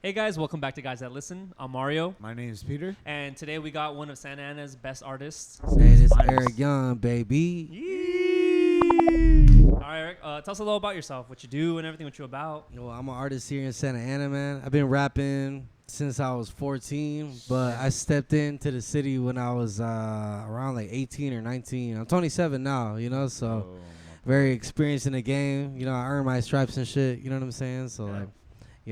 Hey guys, welcome back to Guys That Listen. I'm Mario, My name is Peter. and today we got one of Santa Ana's best artists. Hey, this Erick Yung, baby. All right, Eric, tell us a little about yourself, what you do, and everything, what you're about. Well, I'm an artist here in Santa Ana, man. I've been rapping since I was 14, but I stepped into the city when I was around like 18 or 19. I'm 27 now, so very experienced in the game. I earned my stripes and shit, you know what I'm saying? So,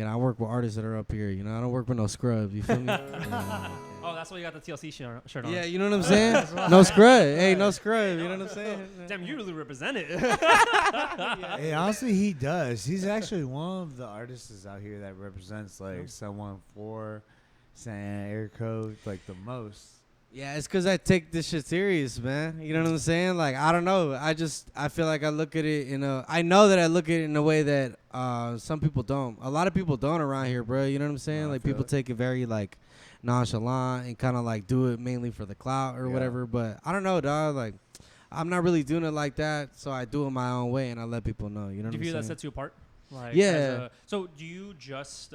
I work with artists that are up here, I don't work with no scrubs, you feel me? Oh, that's why you got the TLC shirt on. Yeah, you know what I'm saying? No scrub. Hey, no scrub, you know what I'm saying? Damn, you really represent it. Hey, honestly, he does. He's actually one of the artists out here that represents like someone for Santa Ana Air Code like the most. Yeah, it's because I take this shit serious, man. You know what I'm saying? Like, I don't know. I feel like I look at it I know that I look at it in a way that some people don't. A lot of people don't around here, bro. You know what I'm saying? No, like, people take it very, like, nonchalant and kind of, like, do it mainly for the clout or whatever. But I don't know, dog. Like, I'm not really doing it like that, so I do it my own way and I let people know. You know what I'm saying? Do you feel that sets you apart? Like, Yeah. So do you just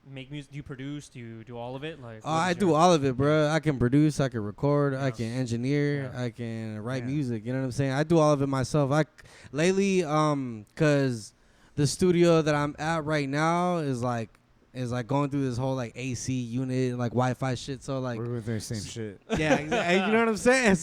make music? Do you produce? Do you do all of it? Like, I do all of it, bro. I can produce, I can record, I can engineer, Yeah. I can write music. You know what I'm saying? I do all of it myself. Lately, cause the studio that I'm at right now is like going through this whole like AC unit, like Wi-Fi shit. So like, We're with the same shit. yeah, exactly. You know what I'm saying?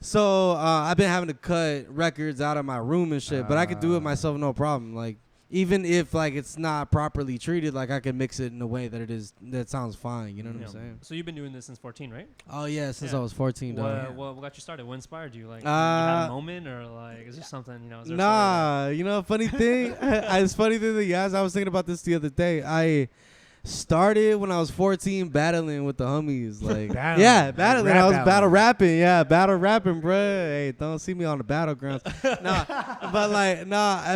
So I've been having to cut records out of my room and shit, but I could do it myself, no problem. Like, even if like it's not properly treated, like I can mix it in a way that sounds fine. You know what I'm saying? So you've been doing this since 14, right? Oh yeah, since I was 14. What got you started? What inspired you? Like, you had a moment, or like, is there something? Is there Nah, funny thing. It's funny thing that you asked. I was thinking about this the other day. I started when I was 14 battling with the homies. Like, battling. I was battle rapping. Yeah, battle rapping, bro. Hey, don't see me on the battlegrounds. And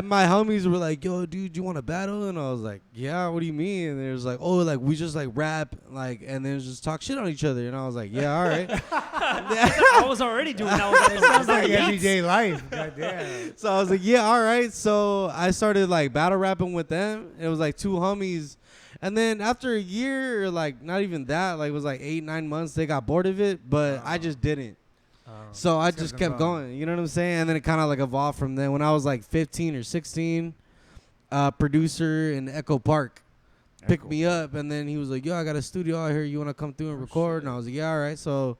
my homies were like, yo, dude, you want to battle? And I was like, yeah, what do you mean? And they was like, oh, like, we just like rap, like, and then just talk shit on each other. And I was like, yeah, all right. I was already doing that. It sounds like everyday life. Goddamn. So I was like, yeah, all right. So I started like battle rapping with them. It was like two homies. And then after a year, or like not even that, like it was like 8-9 months, they got bored of it, but I just didn't. So I just kept going. You know what I'm saying? And then it kind of like evolved from then. When I was like 15 or 16, producer in Echo Park picked me up, and then he was like, yo, I got a studio out here. You want to come through and record? And I was like, yeah, all right. So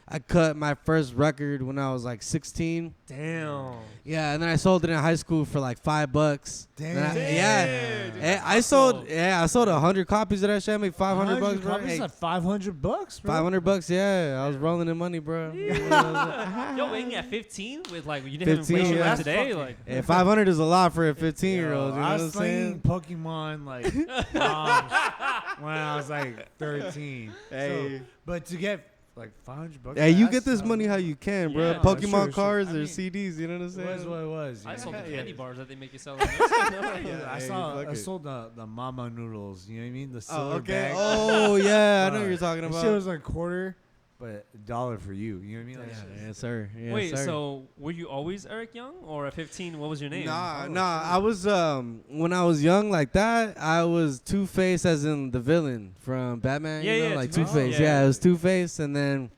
I cut my first record when I was like 16. Damn. Yeah, and then I sold it in high school for like $5. Damn. I sold 100 copies of that shit. I made $500, bro. Copies at $500, bro. $500, yeah. I was rolling in money, bro. Yo, waiting at 15 with like you didn't have 15, inflation yeah. today, like. Yeah, 500 is a lot for a 15-year-old. You know I what I'm was playing saying? Pokemon like moms when I was like 13. Hey. So, but to get like $500. Hey, you get this money how you can, bro. Yeah. Pokemon Sure. cards I or mean, CDs, you know what I'm It saying? was what it was. I you sold know? the candy bars that they make you sell. I Hey, saw. fuck I it. sold the mama noodles. You know what I mean? The Oh, silver okay. bag. Oh, yeah. I know what you're talking That about. shit was like $0.25, but $1 for you. You know what I mean? Like, Yes, sir. Yes, Wait, sir. so were you always Erick Yung, or at 15, what was your name? Nah. I was when I was young like that, I was Two-Face, as in the villain from Batman. Yeah, you know? yeah, like Two-Face. Two-Face. Oh, Yeah, yeah. it was Two-Face, and then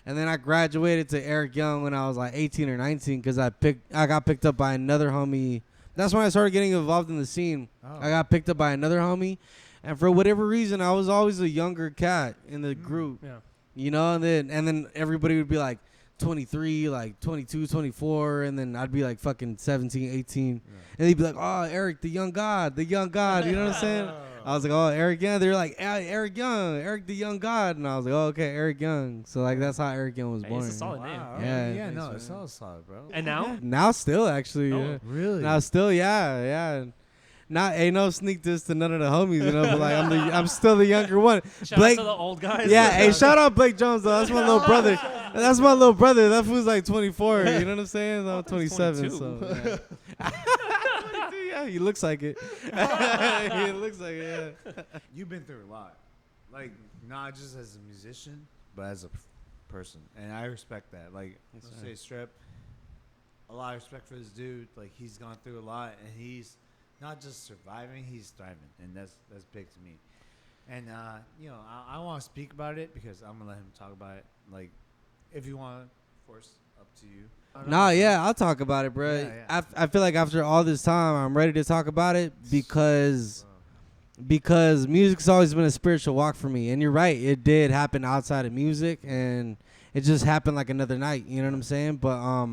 I graduated to Erick Yung when I was like 18 or 19 because I got picked up by another homie. That's when I started getting involved in the scene. Oh. I got picked up by another homie, and for whatever reason, I was always a younger cat in the group. Yeah. And then everybody would be like 23, like 22, 24, and then I'd be like fucking 17, 18. And they'd be like, oh, Eric, the young god, you know what I'm saying? I was like, oh, Erick Yung. They were like, Erick Yung, Eric the young god. And I was like, oh, okay, Erick Yung. So like that's how Erick Yung was Hey, born. it's a solid name. Wow. Yeah. Yeah. Thanks, No, man. it sounds solid, bro. And now? Now still, actually. Oh, Yeah. Really? Now still, yeah. Not ain't no sneak this to none of the homies, but like I'm still the younger one. Shout out to the old guys. Yeah, hey, shout out Blake Jones though. That's my little brother. That's my little brother. That fool's like 24. You know what I'm saying? I'm 27. So yeah. 22, yeah, he looks like it. He looks like it. Yeah. You've been through a lot, like not just as a musician, but as a person, and I respect that. Like, let's say Strip, a lot of respect for this dude. Like, he's gone through a lot, and he's not just surviving, he's thriving, and that's big to me. And you know, I want to speak about it because I'm gonna let him talk about it. Like, if you want, of course, up to you. Nah, yeah, I'll talk about it, bro. Yeah. I feel like after all this time, I'm ready to talk about it because music's always been a spiritual walk for me. And you're right, it did happen outside of music, and it just happened like another night. You know what I'm saying? But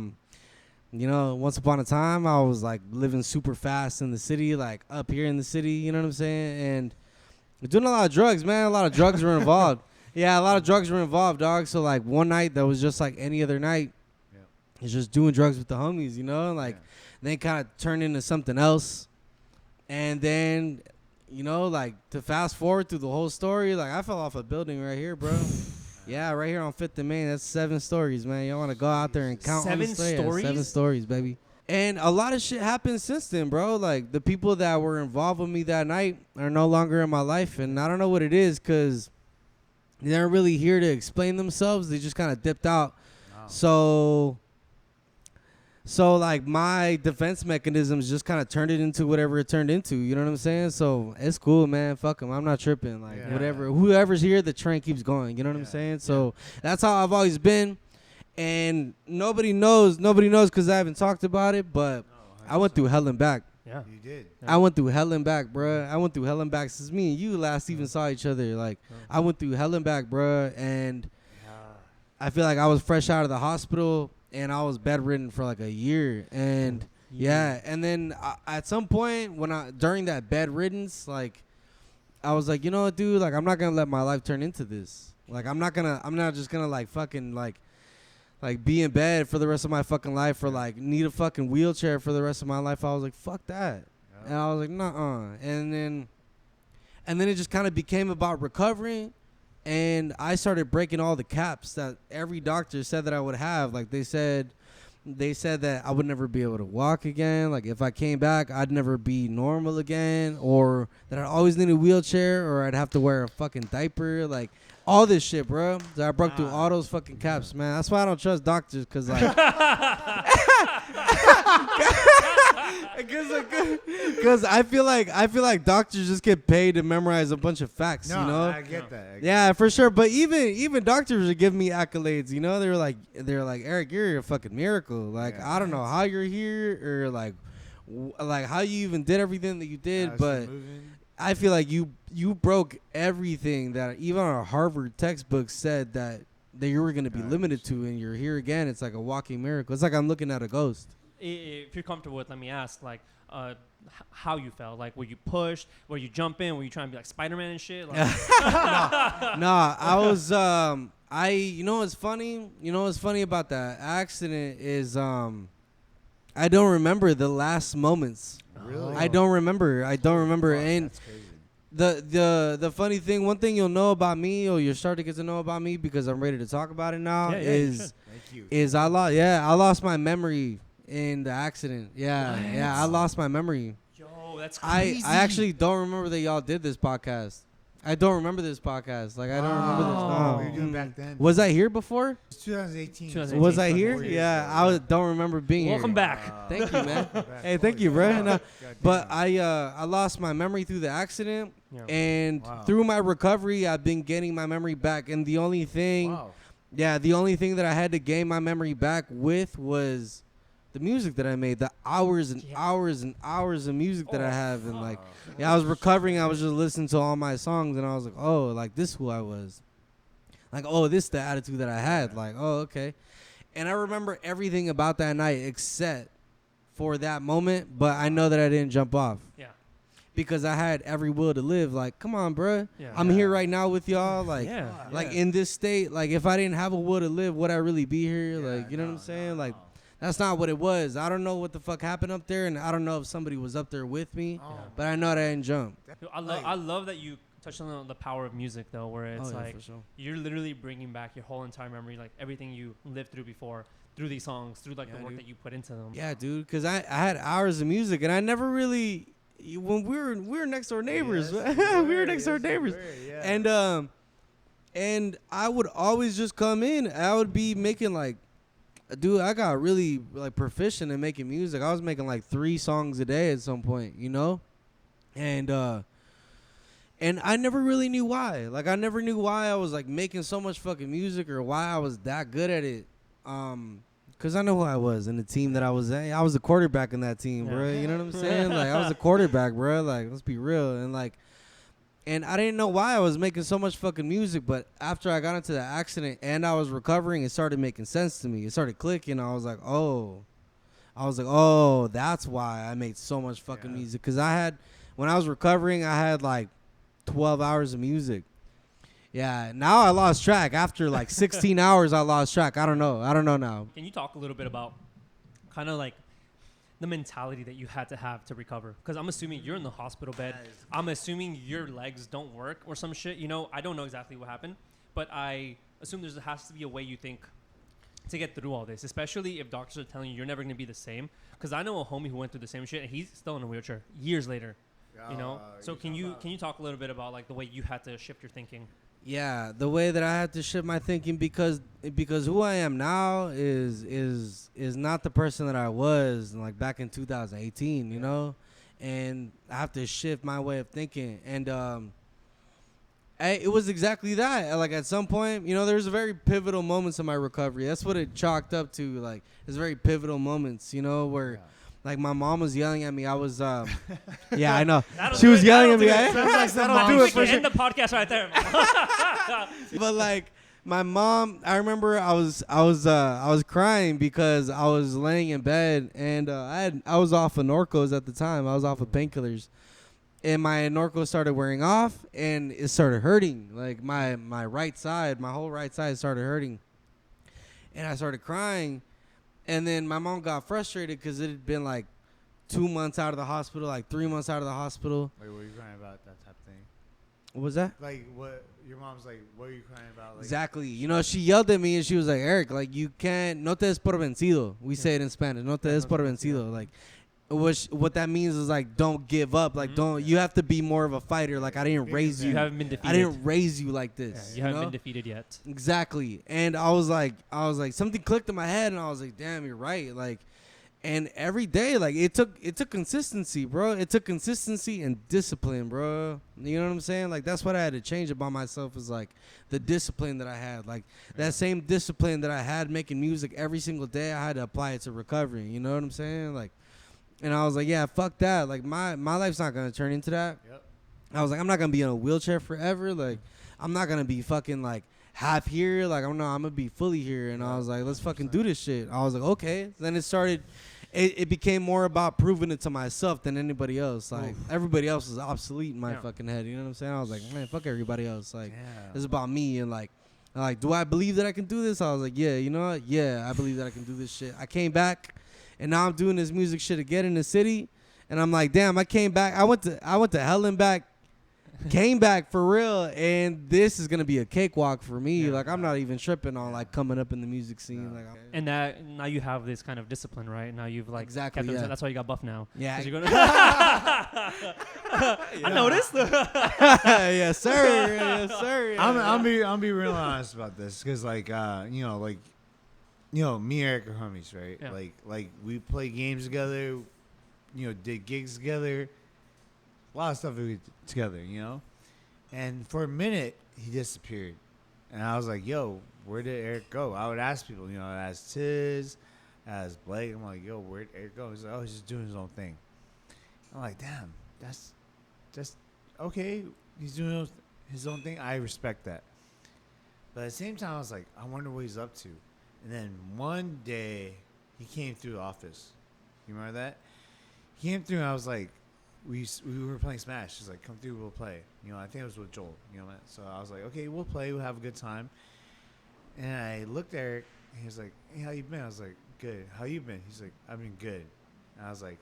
you know, once upon a time, I was like living super fast in the city, like up here in the city. You know what I'm saying? And doing a lot of drugs, man. A lot of drugs were involved. Yeah, a lot of drugs were involved, dog. So like one night that was just like any other night. It's just doing drugs with the homies, you know, like then kind of turned into something else. And then, you know, like to fast forward through the whole story, like I fell off a building right here, bro. Yeah, right here on 5th and Main. That's 7 stories, man. Y'all want to go out there and count on 7 stories? Yeah, 7 stories, baby. And a lot of shit happened since then, bro. Like the people that were involved with me that night are no longer in my life. And I don't know what it is because they're really here to explain themselves. They just kind of dipped out. Wow. So like my defense mechanisms just kind of turned it into whatever it turned into. You know what I'm saying? So it's cool, man. Fuck them. I'm not tripping. Like whatever. Whoever's here, the train keeps going. You know what I'm saying? So that's how I've always been. And nobody knows because I haven't talked about it. But I went through hell and back. Yeah, you did. I went through hell and back, bruh. I went through hell and back since me and you last even saw each other. Like I went through hell and back, bruh. And I feel like I was fresh out of the hospital. And I was bedridden for like a year, and and then at some point during that bedriddens, like I was like, you know what, dude, like I'm not gonna let my life turn into this. Like I'm not just gonna like fucking like be in bed for the rest of my fucking life or like need a fucking wheelchair for the rest of my life. I was like, fuck that, and I was like, nuh-uh. And then it just kind of became about recovering. And I started breaking all the caps that every doctor said that I would have. Like they said that I would never be able to walk again. Like if I came back, I'd never be normal again, or that I'd always need a wheelchair, or I'd have to wear a fucking diaper. Like all this shit, bro. So I broke through all those fucking caps, man. That's why I don't trust doctors, cause like, cause I feel like doctors just get paid to memorize a bunch of facts. No, you know, I get that. Yeah, for sure. But even doctors would give me accolades. You know, they're like, Erick, you're a fucking miracle. Like I don't know how you're here or like how you even did everything that you did, but I feel like you broke everything that even our Harvard textbook said that you were going to be limited to, and you're here again. It's like a walking miracle. It's like I'm looking at a ghost. If you're comfortable with, let me ask, like, how you felt. Like, were you pushed? Were you jumping? Were you trying to be like Spider-Man and shit? Like Nah, I was. You know what's funny? You know what's funny about that accident is I don't remember the last moments. Really? I don't remember. And that's crazy. the funny thing, one thing you'll know about me, or you'll start to get to know about me because I'm ready to talk about it now, is I lost my memory in the accident. Yeah, I lost my memory. Yo, that's crazy. I actually don't remember that y'all did this podcast. I don't remember this podcast. Like I don't remember this. What No. were you doing back then? Was I here before? It's 2018. 2018. Was I here? Yeah, don't remember being Welcome here. back. Thank you, man. Hey, thank you, bro. No, but I lost my memory through the accident, and through my recovery, I've been getting my memory back. And the only thing, the only thing that I had to gain my memory back with was the music that I made, the hours and hours and hours of music that I have, and like, I was recovering. I was just listening to all my songs, and I was like, oh, like this is who I was. Like, oh, this is the attitude that I had. Like, oh, okay. And I remember everything about that night except for that moment, but I know that I didn't jump off. Yeah. Because I had every will to live. Like, come on, bro. Yeah. I'm here right now with y'all. Like, in this state, like, if I didn't have a will to live, would I really be here? Like, you know what I'm saying? Like, that's not what it was. I don't know what the fuck happened up there, and I don't know if somebody was up there with me, but I know that I didn't jump. I love that you touched on the power of music, though, where it's you're literally bringing back your whole entire memory, like everything you lived through before, through these songs, through like the work that you put into them. Yeah, dude, because I had hours of music, and I never really, when we were next door neighbors, we were next door neighbors, and I would always just come in. I would be making like, dude, I got really like proficient in making music. I was making like 3 songs a day at some point, you know, and And I never really knew why. Like, I never knew why I was, like, making so much fucking music or why I was that good at it. Because I know who I was in the team that I was at. I was the quarterback in that team, bro. You know what I'm saying? Like, I was the quarterback, bro. Like, let's be real. And I didn't know why I was making so much fucking music. But after I got into the accident and I was recovering, it started making sense to me. It started clicking. I was like, oh, that's why I made so much fucking music. Because when I was recovering, I had, like, 12 hours of music. Yeah, now I lost track. After like 16 hours, I lost track. I don't know now. Can you talk a little bit about kind of like the mentality that you had to have to recover? Because I'm assuming you're in the hospital bed. I'm assuming your legs don't work or some shit. You know, I don't know exactly what happened, but I assume there has to be a way you think to get through all this, especially if doctors are telling you you're never going to be the same. Because I know a homie who went through the same shit, and he's still in a wheelchair years later. You know, so can you talk a little bit about like the way you had to shift your thinking? Yeah, the way that I had to shift my thinking because who I am now is not the person that I was like back in 2018, you know, and I have to shift my way of thinking, and it was exactly that. Like at some point, you know, there's very pivotal moments in my recovery. That's what it chalked up to. Like, there's very pivotal moments, you know, where. Yeah. Like, my mom was yelling at me. I was, yeah, I know. She was yelling at me. That'll do it for sure. End the podcast right there. But, like, my mom, I remember I was crying because I was laying in bed, and I was off of Norcos at the time. I was off of painkillers. And my Norco started wearing off, and it started hurting. Like, my right side, my whole right side started hurting. And I started crying. And then my mom got frustrated because it had been like 2 months out of the hospital, like 3 months out of the hospital. Wait, what are you crying about, that type of thing? What was that? Like, what? Your mom's like, what are you crying about? Like, exactly. You know, she yelled at me and she was like, Eric, like, you can't, no te des por vencido. We say it in Spanish, no te des por vencido. Like, what that means is like, don't give up. Like, you have to be more of a fighter. Like, I didn't raise you. You haven't been defeated. I didn't raise you like this. Yeah, you haven't been defeated yet. Exactly. And I was like, something clicked in my head, and I was like, damn, you're right. Like, and every day, like, it took consistency, bro. It took consistency and discipline, bro. You know what I'm saying? Like, that's what I had to change about myself, is like the discipline that I had. Like, that same discipline that I had making music every single day, I had to apply it to recovery. You know what I'm saying? Like, and I was like, yeah, fuck that. Like, my life's not going to turn into that. Yep. I was like, I'm not going to be in a wheelchair forever. Like, I'm not going to be fucking, like, half here. Like, I'm going to be fully here. And I was like, let's fucking do this shit. I was like, okay. Then it became more about proving it to myself than anybody else. Like, everybody else is obsolete in my fucking head. You know what I'm saying? I was like, man, fuck everybody else. Like, this is about me. And, like, do I believe that I can do this? I was like, yeah, you know what? Yeah, I believe that I can do this shit. I came back. And now I'm doing this music shit again in the city, and I'm like, damn, I came back. I went to hell and back, came back for real, and this is gonna be a cakewalk for me. Like, I'm not even tripping on like coming up in the music scene. Like, and that now you have this kind of discipline, right? Now you've like kept them. That's why you got buff now. Yeah, you're gonna I noticed. Yes, sir. Yes, sir. Yeah. I'm be real honest about this, because like you know, me and Eric are homies, right? Yeah. Like we play games together, you know, did gigs together, a lot of stuff we did together, you know. And for a minute, he disappeared, and I was like, "Yo, where did Eric go?" I would ask people, you know, I asked Tiz, asked Blake. I'm like, "Yo, where'd Eric go?" He's like, "Oh, he's just doing his own thing." I'm like, "Damn, that's just okay. He's doing his own thing. I respect that." But at the same time, I was like, "I wonder what he's up to." And then one day, he came through the office. You remember that? He came through, and I was like, we were playing Smash. He's like, come through, we'll play. You know, I think it was with Joel. You know, so I was like, okay, we'll play. We'll have a good time. And I looked at Eric, and he was like, hey, how you been? I was like, good. How you been? He's like, I've been good. And I was like,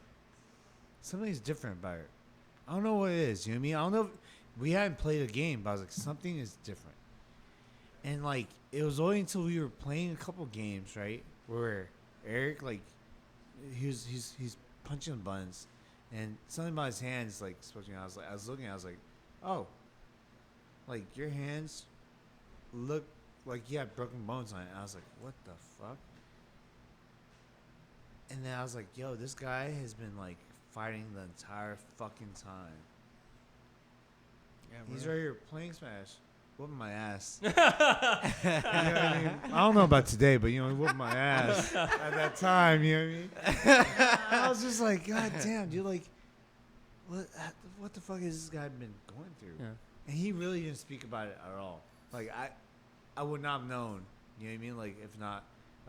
something's different about it. I don't know what it is. You know what I mean? I don't know. We hadn't played a game, but I was like, something is different. And, like, it was only until we were playing a couple games, right, where Eric, like, he's punching buttons, and something about his hands, like, switching. I was looking, I was like, oh, like, your hands look like you have broken bones on it. And I was like, what the fuck? And then I was like, yo, this guy has been, like, fighting the entire fucking time. He's right here playing Smash. Whooping my ass. You know what I mean? I don't know about today, but, you know, he whooped my ass at that time, you know what I mean? I was just like, God damn, dude, like, what the fuck has this guy been going through? Yeah. And he really didn't speak about it at all. Like, I would not have known, you know what I mean? Like, if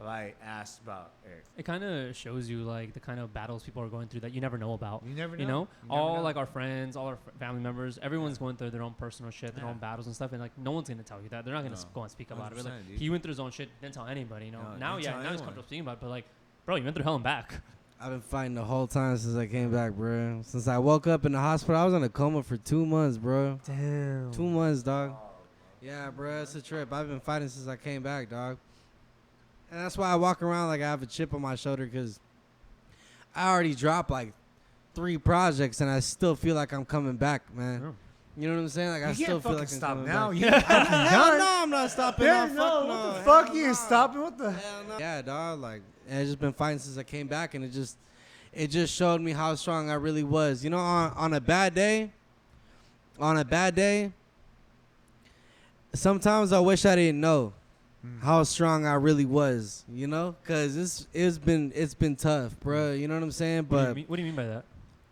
I asked about Erick. It kind of shows you like the kind of battles people are going through that you never know about. You never know. You know, You never all know. like our friends, all our family members, everyone's going through their own personal shit, their own battles and stuff, and like no one's gonna tell you that. They're not gonna go and speak about it. But, like, dude. he went through his own shit, didn't tell anybody. You know, No, now didn't tell he's anyone. comfortable speaking about it. But like, bro, you went through hell and back. I've been fighting the whole time since I came back, bro. Since I woke up in the hospital, I was in a coma for 2 months, bro. Damn. 2 months, dog. Yeah, bro, it's a trip. I've been fighting since I came back, dog. And that's why I walk around like I have a chip on my shoulder, because I already dropped like 3 projects and I still feel like I'm coming back, man. Yeah. You know what I'm saying? Like, I You still can't feel fucking like I'm stop coming now. back. You fucking Hell done. no, I'm not stopping. Yeah, no, no, fuck what no. the fuck? Hell You ain't no. stopping? What the? Hell no. Yeah, dog. Like, and I just been fighting since I came back, and it just showed me how strong I really was. You know, on a bad day, sometimes I wish I didn't know how strong I really was. You know, cause it's been tough, bro. You know what I'm saying? But What do you mean by that?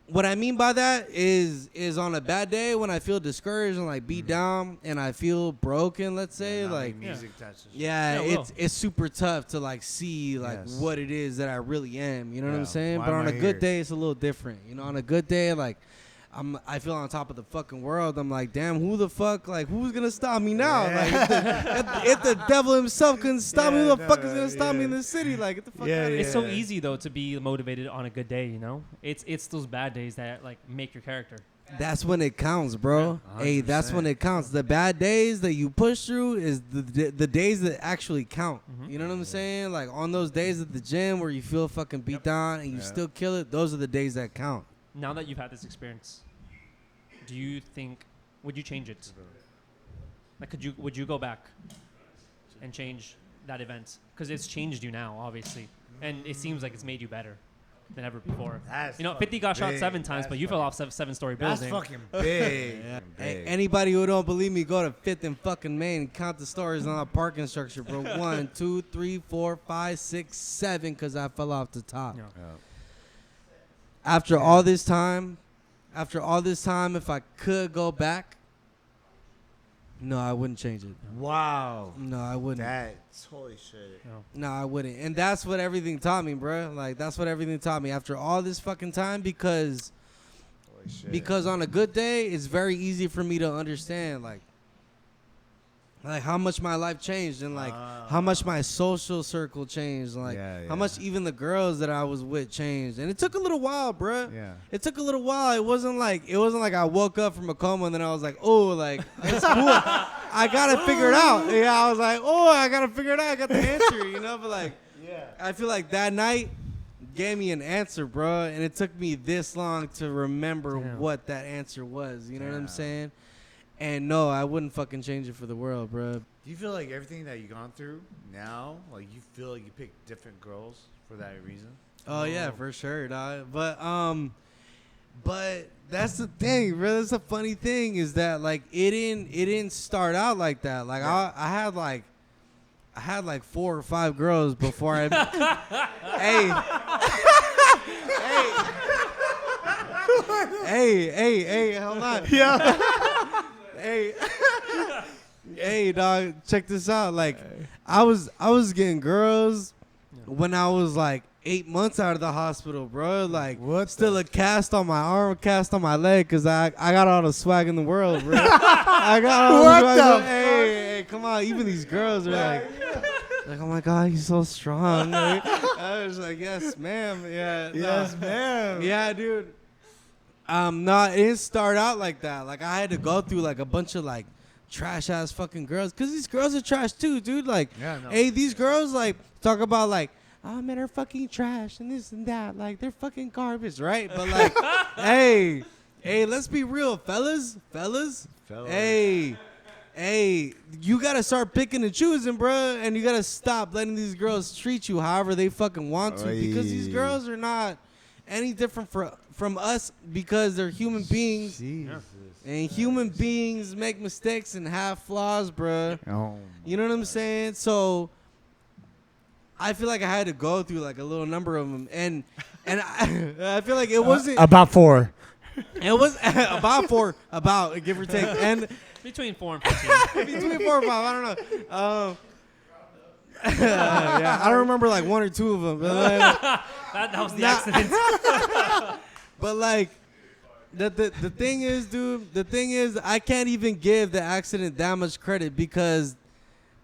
what I mean by that is on a bad day when I feel discouraged and like beat down and I feel broken, let's say, Not like music touches. yeah, Yeah, well. it's super tough to like see like Yes. what it is that I really am. You know what I'm Yeah, saying? why But am on a I good here? day, it's a little different. You know, on a good day, like I feel on top of the fucking world. I'm like, damn, who the fuck? Like, who's gonna stop me now? Yeah. Like, if the devil himself couldn't stop me, Yeah, who the fuck is no, gonna stop me yeah. in the city? Like, get the fuck Yeah, out of here. It's so Yeah. easy though to be motivated on a good day. You know, it's those bad days that like make your character. That's when it counts, bro. Yeah, Hey, that's when 100%. it counts. The bad days that you push through is the days that actually count. Mhm. You know what I'm saying? Like on those days at the gym where you feel fucking beat down and you Yeah. still kill it, those are the days that count. Now that you've had this experience, do you think would you change it? Like, would you go back and change that event? Because it's changed you now, obviously, and it seems like it's made you better than ever before. That's You know, 50 got shot big. 7 times, That's but you fell off 7-story That's building. fucking big. Yeah. Fucking Hey, big. anybody who don't believe me, go to 5th and fucking Main and count the stories on our parking structure, bro. 1, 2, 3, 4, 5, 6, 7, because I fell off the top. Yeah. Yeah. After all this time, if I could go back, no, I wouldn't change it. Wow. No, I wouldn't. That's holy shit. Yeah. No, I wouldn't. And that's what everything taught me, bro. Like, that's what everything taught me after all this fucking time, because Holy shit. because on a good day, it's very easy for me to understand, like how much my life changed and like how much my social circle changed, and like Yeah, how yeah. much even the girls that I was with changed. And it took a little while, bro. Yeah. It took a little while. It wasn't like I woke up from a coma and then I was like, oh, like it's cool. I gotta figure it out. Yeah, I was like, oh, I gotta figure it out. I got the answer, you know. But like, Yeah. I feel like that night gave me an answer, bro, and it took me this long to remember Damn. what that answer was. You know what I'm Damn. saying? And no, I wouldn't fucking change it for the world, bro. Do you feel like everything that you've gone through now, like you feel like you picked different girls for that reason? Oh yeah, for sure, dog. But that's the thing, bro. That's the funny thing is that like it didn't start out like that. Like Yeah. I had like 4 or 5 girls before I. hey, hold on. Yeah. Hey, dog, check this out. Like, I was getting girls when I was like 8 months out of the hospital, bro. Like, What still the- a cast on my arm, cast on my leg, cause I got all the swag in the world, bro. I got all What the swag. the Hey, come on. Even these girls are like, oh my god, he's so strong. Like, I was like, yes, ma'am. Yeah, Yes, no. ma'am. Yeah, dude. No, it didn't start out like that. Like, I had to go through like a bunch of like trash ass fucking girls, cause these girls are trash too, dude. Like, Yeah, no. hey, these girls like talk about like, oh man, they're fucking trash and this and that. Like, they're fucking garbage, right? But like, hey, let's be real, fellas. Fellas. Hey, you gotta start picking and choosing, bro, and you gotta stop letting these girls treat you however they fucking want to, because these Oy. girls are not any different from us, because they're human beings. Jesus. And human beings make mistakes and have flaws, bruh. Oh, You know what I'm saying? So I feel like I had to go through like a little number of them, and I feel like it wasn't about 4. It was about give or take, and Between 4 and 15. between 4 or 5. I don't know. Yeah, I don't remember like 1 or 2 of them. But like, that was the accident. but like the thing is, dude. The thing is, I can't even give the accident that much credit because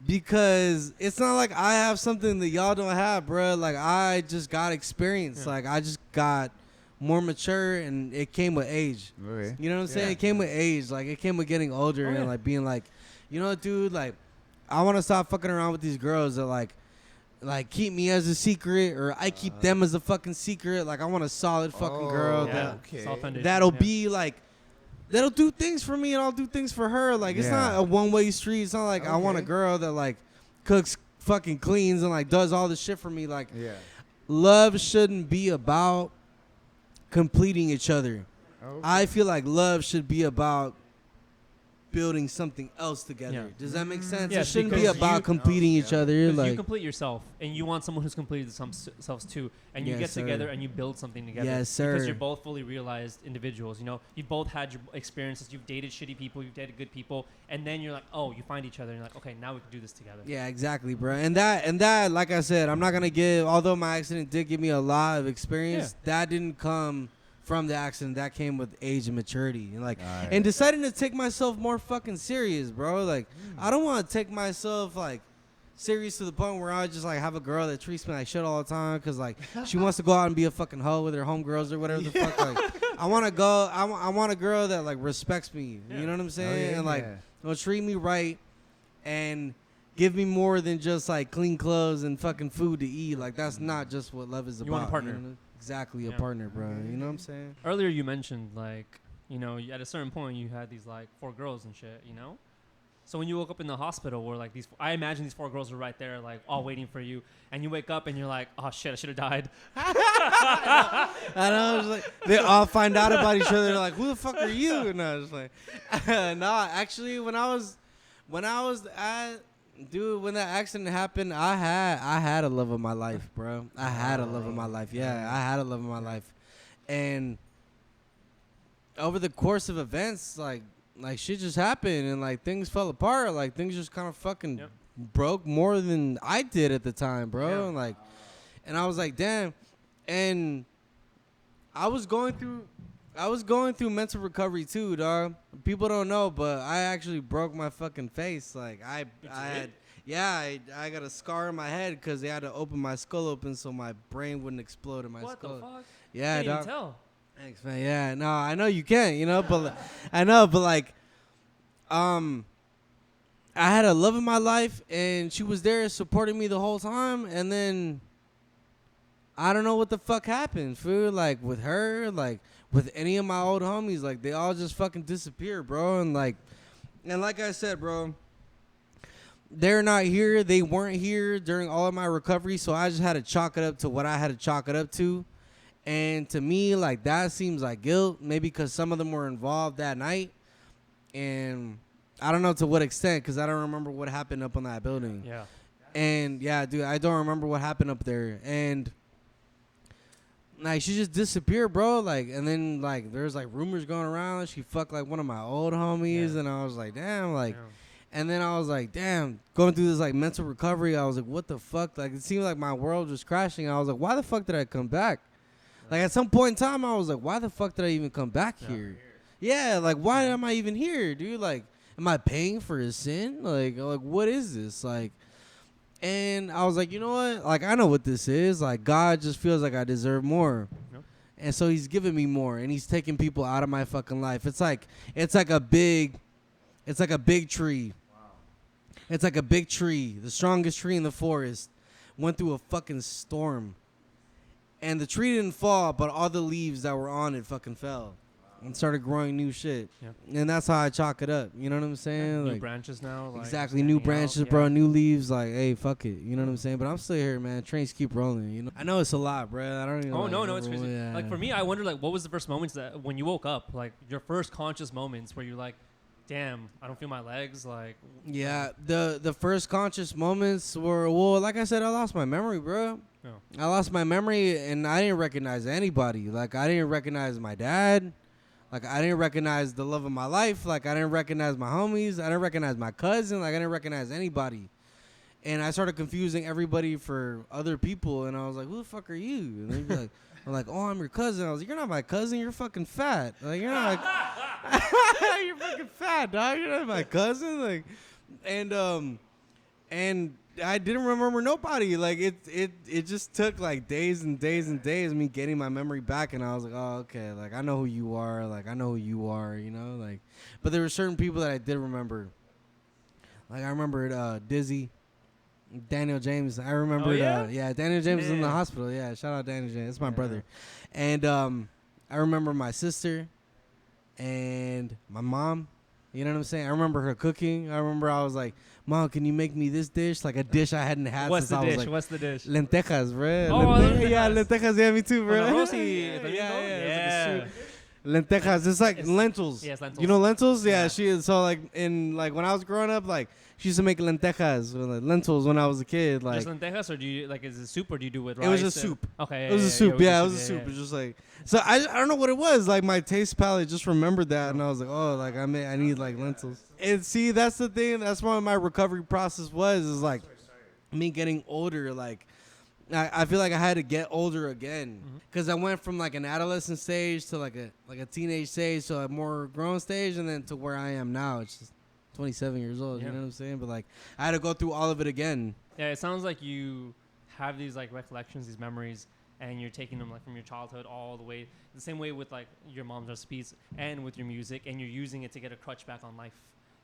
it's not like I have something that y'all don't have, bro. Like I just got experience. Yeah. Like I just got more mature, and it came with age. Okay. You know what I'm saying? Yeah. It came with age. Like it came with getting older and like being like, you know, dude, like I want to stop fucking around with these girls that like keep me as a secret, or I keep them as a fucking secret. Like I want a solid fucking girl that'll be like, that'll do things for me and I'll do things for her. Like it's not a one-way street. It's not like I want a girl that like cooks, fucking cleans, and like does all this shit for me. Like love shouldn't be about completing each other. I feel like love should be about building something else together. Yeah. Does that make sense? Yeah, It shouldn't be because about completing each other. Because Like you complete yourself, and you want someone who's completed themselves too, and you Yes, get sir. together and you build something together. Yes, sir. Because you're both fully realized individuals. You know, you've both had your experiences. You've dated shitty people. You've dated good people, and then you're like, oh, you find each other, and you're like, okay, now we can do this together. yeah, exactly, bro. And that, like I said, I'm not gonna give. Although my accident did give me a lot of experience, that didn't come from the accident. That came with age and maturity, and like, and deciding to take myself more fucking serious, bro. Like, I don't want to take myself like serious to the point where I just like have a girl that treats me like shit all the time because like she wants to go out and be a fucking hoe with her homegirls or whatever the fuck. Like, I want to go. I want a girl that like respects me. You know what I'm saying? And like, will treat me right and give me more than just like clean clothes and fucking food to eat. Like that's not just what love is about. You want a partner. You know? Exactly, a partner, bro. You know what I'm saying? Earlier you mentioned like, you know, at a certain point you had these like 4 girls and shit, you know? So when you woke up in the hospital where like these, I imagine these 4 girls were right there like all waiting for you, and you wake up and you're like, oh shit, I should have died. I know. It's like they all find out about each other. They're like, who the fuck are you? And I was like, nah. Actually, when I was dude, when that accident happened, I had a love of my life, bro. I had a love of my life. Yeah, I had a love of my life, and over the course of events, like shit just happened, and like things fell apart. Like things just kind of fucking broke more than I did at the time, bro. And and I was like, damn. And I was going through mental recovery too, dog. People don't know, but I actually broke my fucking face. Like I got a scar in my head because they had to open my skull open so my brain wouldn't explode in my skull. What the fuck? Yeah, Can't dog. even tell. Thanks, man. Yeah, no, I know you can't, you know, but I know, but like, I had a love in my life, and she was there supporting me the whole time, and then I don't know what the fuck happened, fool. Like with her, like with any of my old homies, like they all just fucking disappeared, bro. And like I said, bro, they're not here. They weren't here during all of my recovery, so I just had to chalk it up to what I had to chalk it up to. And to me, like that seems like guilt, maybe because some of them were involved that night, and I don't know to what extent, because I don't remember what happened up on that building. Yeah. And yeah, dude, I don't remember what happened up there. And like she just disappeared, bro. Like, and then like there's like rumors going around that she fucked like one of my old homies, and I was like, damn, like. Yeah. And then I was like, damn, going through this like mental recovery, I was like, what the fuck? Like it seemed like my world was crashing. I was like, why the fuck did I come back? Like at some point in time, I was like, why the fuck did I even come back here? Yeah, like why am I even here, dude? Like, am I paying for a sin? Like what is this? Like, and I was like, you know what? Like I know what this is. Like God just feels like I deserve more. Yep. And so he's giving me more, and he's taking people out of my fucking life. It's like a big tree. Wow. It's like a big tree, the strongest tree in the forest, went through a fucking storm. And the tree didn't fall, but all the leaves that were on it fucking fell. Wow. and started growing new shit. Yeah. And that's how I chalk it up. You know what I'm saying? New Like, branches now. Like, exactly, new branches, out, bro, new leaves. Like, hey, fuck it. You know what I'm saying? But I'm still here, man. Trains keep rolling. You know, I know it's a lot, bro. I don't even. Oh like, no, it's crazy. yeah. Like for me, I wonder like what was the first moments that when you woke up, like your first conscious moments where you're like, damn, I don't feel my legs. Like, yeah, the first conscious moments were, well, like I said, I lost my memory, bro. oh. I lost my memory, and I didn't recognize anybody. Like, I didn't recognize my dad. Like, I didn't recognize the love of my life. Like, I didn't recognize my homies. I didn't recognize my cousin. Like, I didn't recognize anybody. And I started confusing everybody for other people, and I was like, who the fuck are you? And they'd be like, I'm like, oh, I'm your cousin. I was like, you're not my cousin. You're fucking fat. Like, you're not like, you're fucking fat, dog. You're not my cousin. Like, and I didn't remember nobody. Like, it just took like days and days and days of me getting my memory back, and I was like, oh, okay. Like, I know who you are. Like, I know who you are, you know? Like, but there were certain people that I did remember. Like, I remembered Dizzy. Daniel James. I remember. yeah? Daniel James is in the hospital. Yeah, shout out Daniel James. That's my brother. And I remember my sister and my mom. You know what I'm saying? I remember her cooking. I remember I was like, Mom, can you make me this dish? Like a dish I hadn't had What's since the I was dish? like, What's the dish? lentejas, bro. Oh, Yeah, lentejas. Yeah, me too, bro. Oh, the Rosy, yeah. Lentejas. It's like lentils. Yes, lentils. You know lentils? Yeah, Yeah. she is. So like when I was growing up, like she used to make lentejas, like lentils when I was a kid. Like, just lentejas, or do you like is it soup or do you do with rice? it was a soup. Okay, It was a soup. Yeah, it was a soup. yeah. It was just like, so I don't know what it was. Like my taste palette just remembered that, and I was like, oh, like I need like lentils. And see, that's the thing. That's what my recovery process was. Is like me getting older. Like I feel like I had to get older again because I went from like an adolescent stage to like a teenage stage to a more grown stage, and then to where I am now. It's just 27 years old. Yeah. You know what I'm saying? But like I had to go through all of it again. Yeah, it sounds like you have these like recollections, these memories, and you're taking them like from your childhood all the way the same way with like your mom's recipes and with your music, and you're using it to get a crutch back on life.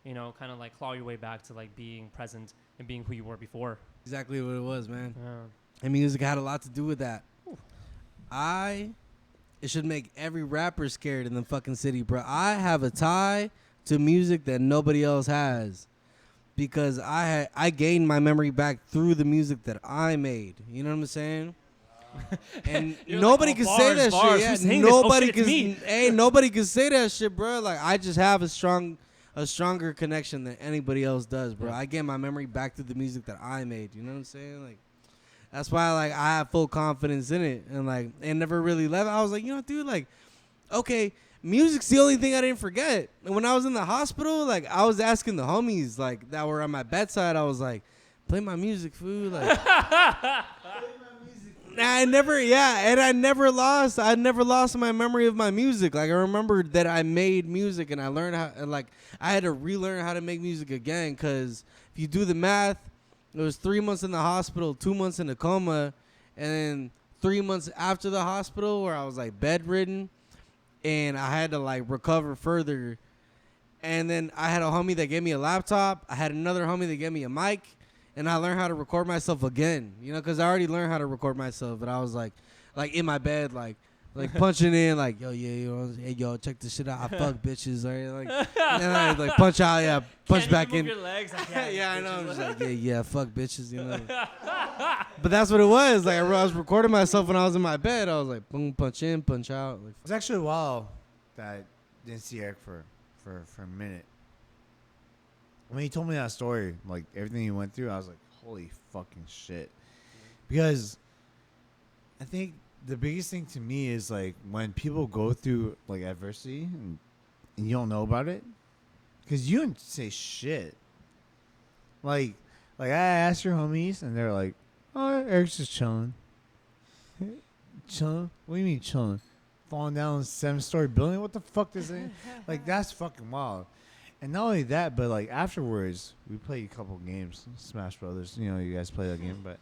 You know, kind of like claw your way back to like being present and being who you were before. Exactly what it was, man. Yeah. And music had a lot to do with that. Ooh. It should make every rapper scared in the fucking city, bro. I have a tie to music that nobody else has because I gained my memory back through the music that I made. You know what I'm saying? And nobody like, can oh, say that bars. shit. Who's Yeah, saying this? nobody Oh, shit, it's me. hey, nobody can say that shit, bro. Like I just have a stronger connection than anybody else does, bro. Yeah. I get my memory back through the music that I made. You know what I'm saying? Like that's why like I have full confidence in it, and like it never really left. I was like, you know, dude, like, okay, music's the only thing I didn't forget. And when I was in the hospital, like I was asking the homies like that were at my bedside, I was like, play my music, fool. Like I never lost my memory of my music. Like I remembered that I made music and I learned how, and like I had to relearn how to make music again. Cause if you do the math, it was 3 months in the hospital, 2 months in a coma, and then 3 months after the hospital where I was like bedridden, and I had to like recover further. And then I had a homie that gave me a laptop. I had another homie that gave me a mic. And I learned how to record myself again, you know, because I already learned how to record myself. But I was like in my bed, like punching in, like, yo, yeah, you know, hey, yo, check this shit out. I fuck bitches, right? Like, and I like punch out, yeah, punch back in. Your legs, like, Yeah, I know. I'm just like, yeah, fuck bitches, you know. But that's what it was. Like, I was recording myself when I was in my bed. I was like, boom, punch in, punch out. Like, It was actually a while that I didn't see Eric for a minute. When he told me that story, like everything he went through, I was like, holy fucking shit. Because I think the biggest thing to me is like when people go through like adversity and you don't know about it, because you didn't say shit. Like I asked your homies and they're like, oh, Eric's just chilling. Chilling? What do you mean chilling? Falling down a 7-story building? What the fuck does it? Like that's fucking wild. And not only that, but like afterwards, we played a couple games, Smash Brothers. You know, you guys play that game, but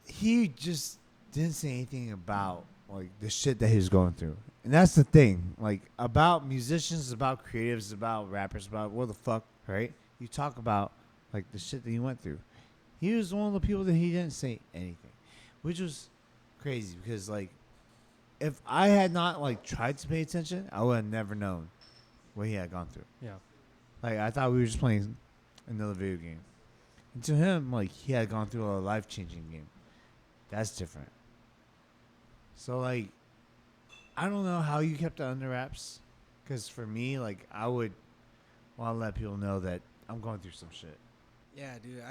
he just didn't say anything about like the shit that he was going through. And that's the thing, like about musicians, about creatives, about rappers, about what the fuck, right? You talk about like the shit that he went through. He was one of the people that he didn't say anything, which was crazy because like if I had not like tried to pay attention, I would have never known what he had gone through. Yeah. Like I thought we were just playing another video game. And to him, like he had gone through a life-changing game. That's different. So like, I don't know how you kept it under wraps. Because for me, like I would want to let people know that I'm going through some shit. Yeah, dude.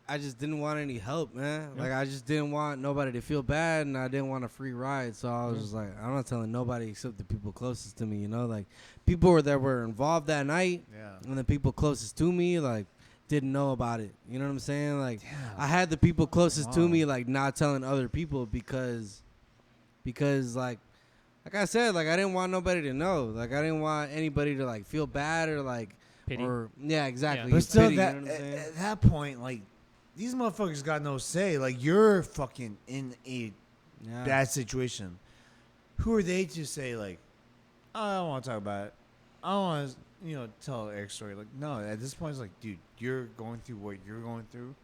I just didn't want any help, man. Yeah. Like I just didn't want nobody to feel bad, and I didn't want a free ride. So I was just like, I'm not telling nobody except the people closest to me. You know, like people that were involved that night, and the people closest to me, like didn't know about it. You know what I'm saying? Like I had the people closest to me, like not telling other people because like I said, like I didn't want nobody to know. Like I didn't want anybody to like feel bad or like. Pity. Or yeah, exactly. Yeah. But still, pity, that you know what I'm saying? at that point, like these motherfuckers got no say. Like you're fucking in a bad situation. Who are they to say like, oh, I don't want to talk about it. I don't want to, tell Eric's story. Like no, at this point, it's like, dude, you're going through what you're going through,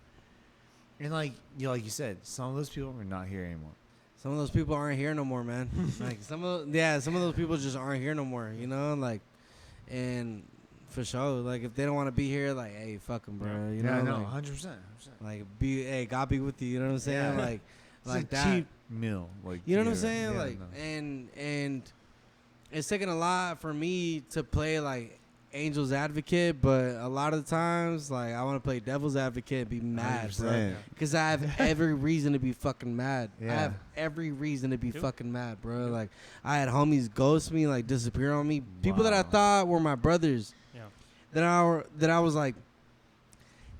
and like you said, some of those people are not here anymore. Some of those people aren't here no more, man. Like some of those people just aren't here no more. You know, like and. For sure. Like, if they don't want to be here, like, hey, fuck them, bro. You know? No, like, 100%. Like, hey, God be with you. You know what I'm saying? Yeah. Like it's that. Cheap meal. Like, you know what I'm saying? Yeah, like, no. and it's taken a lot for me to play, like, Angel's advocate, but a lot of the times, like, I want to play devil's advocate and be mad, 100%. bro. Because I have every reason to be fucking mad. Yeah. I have every reason to be fucking mad, bro. Like, I had homies ghost me, like, disappear on me. People that I thought were my brothers. That I was like,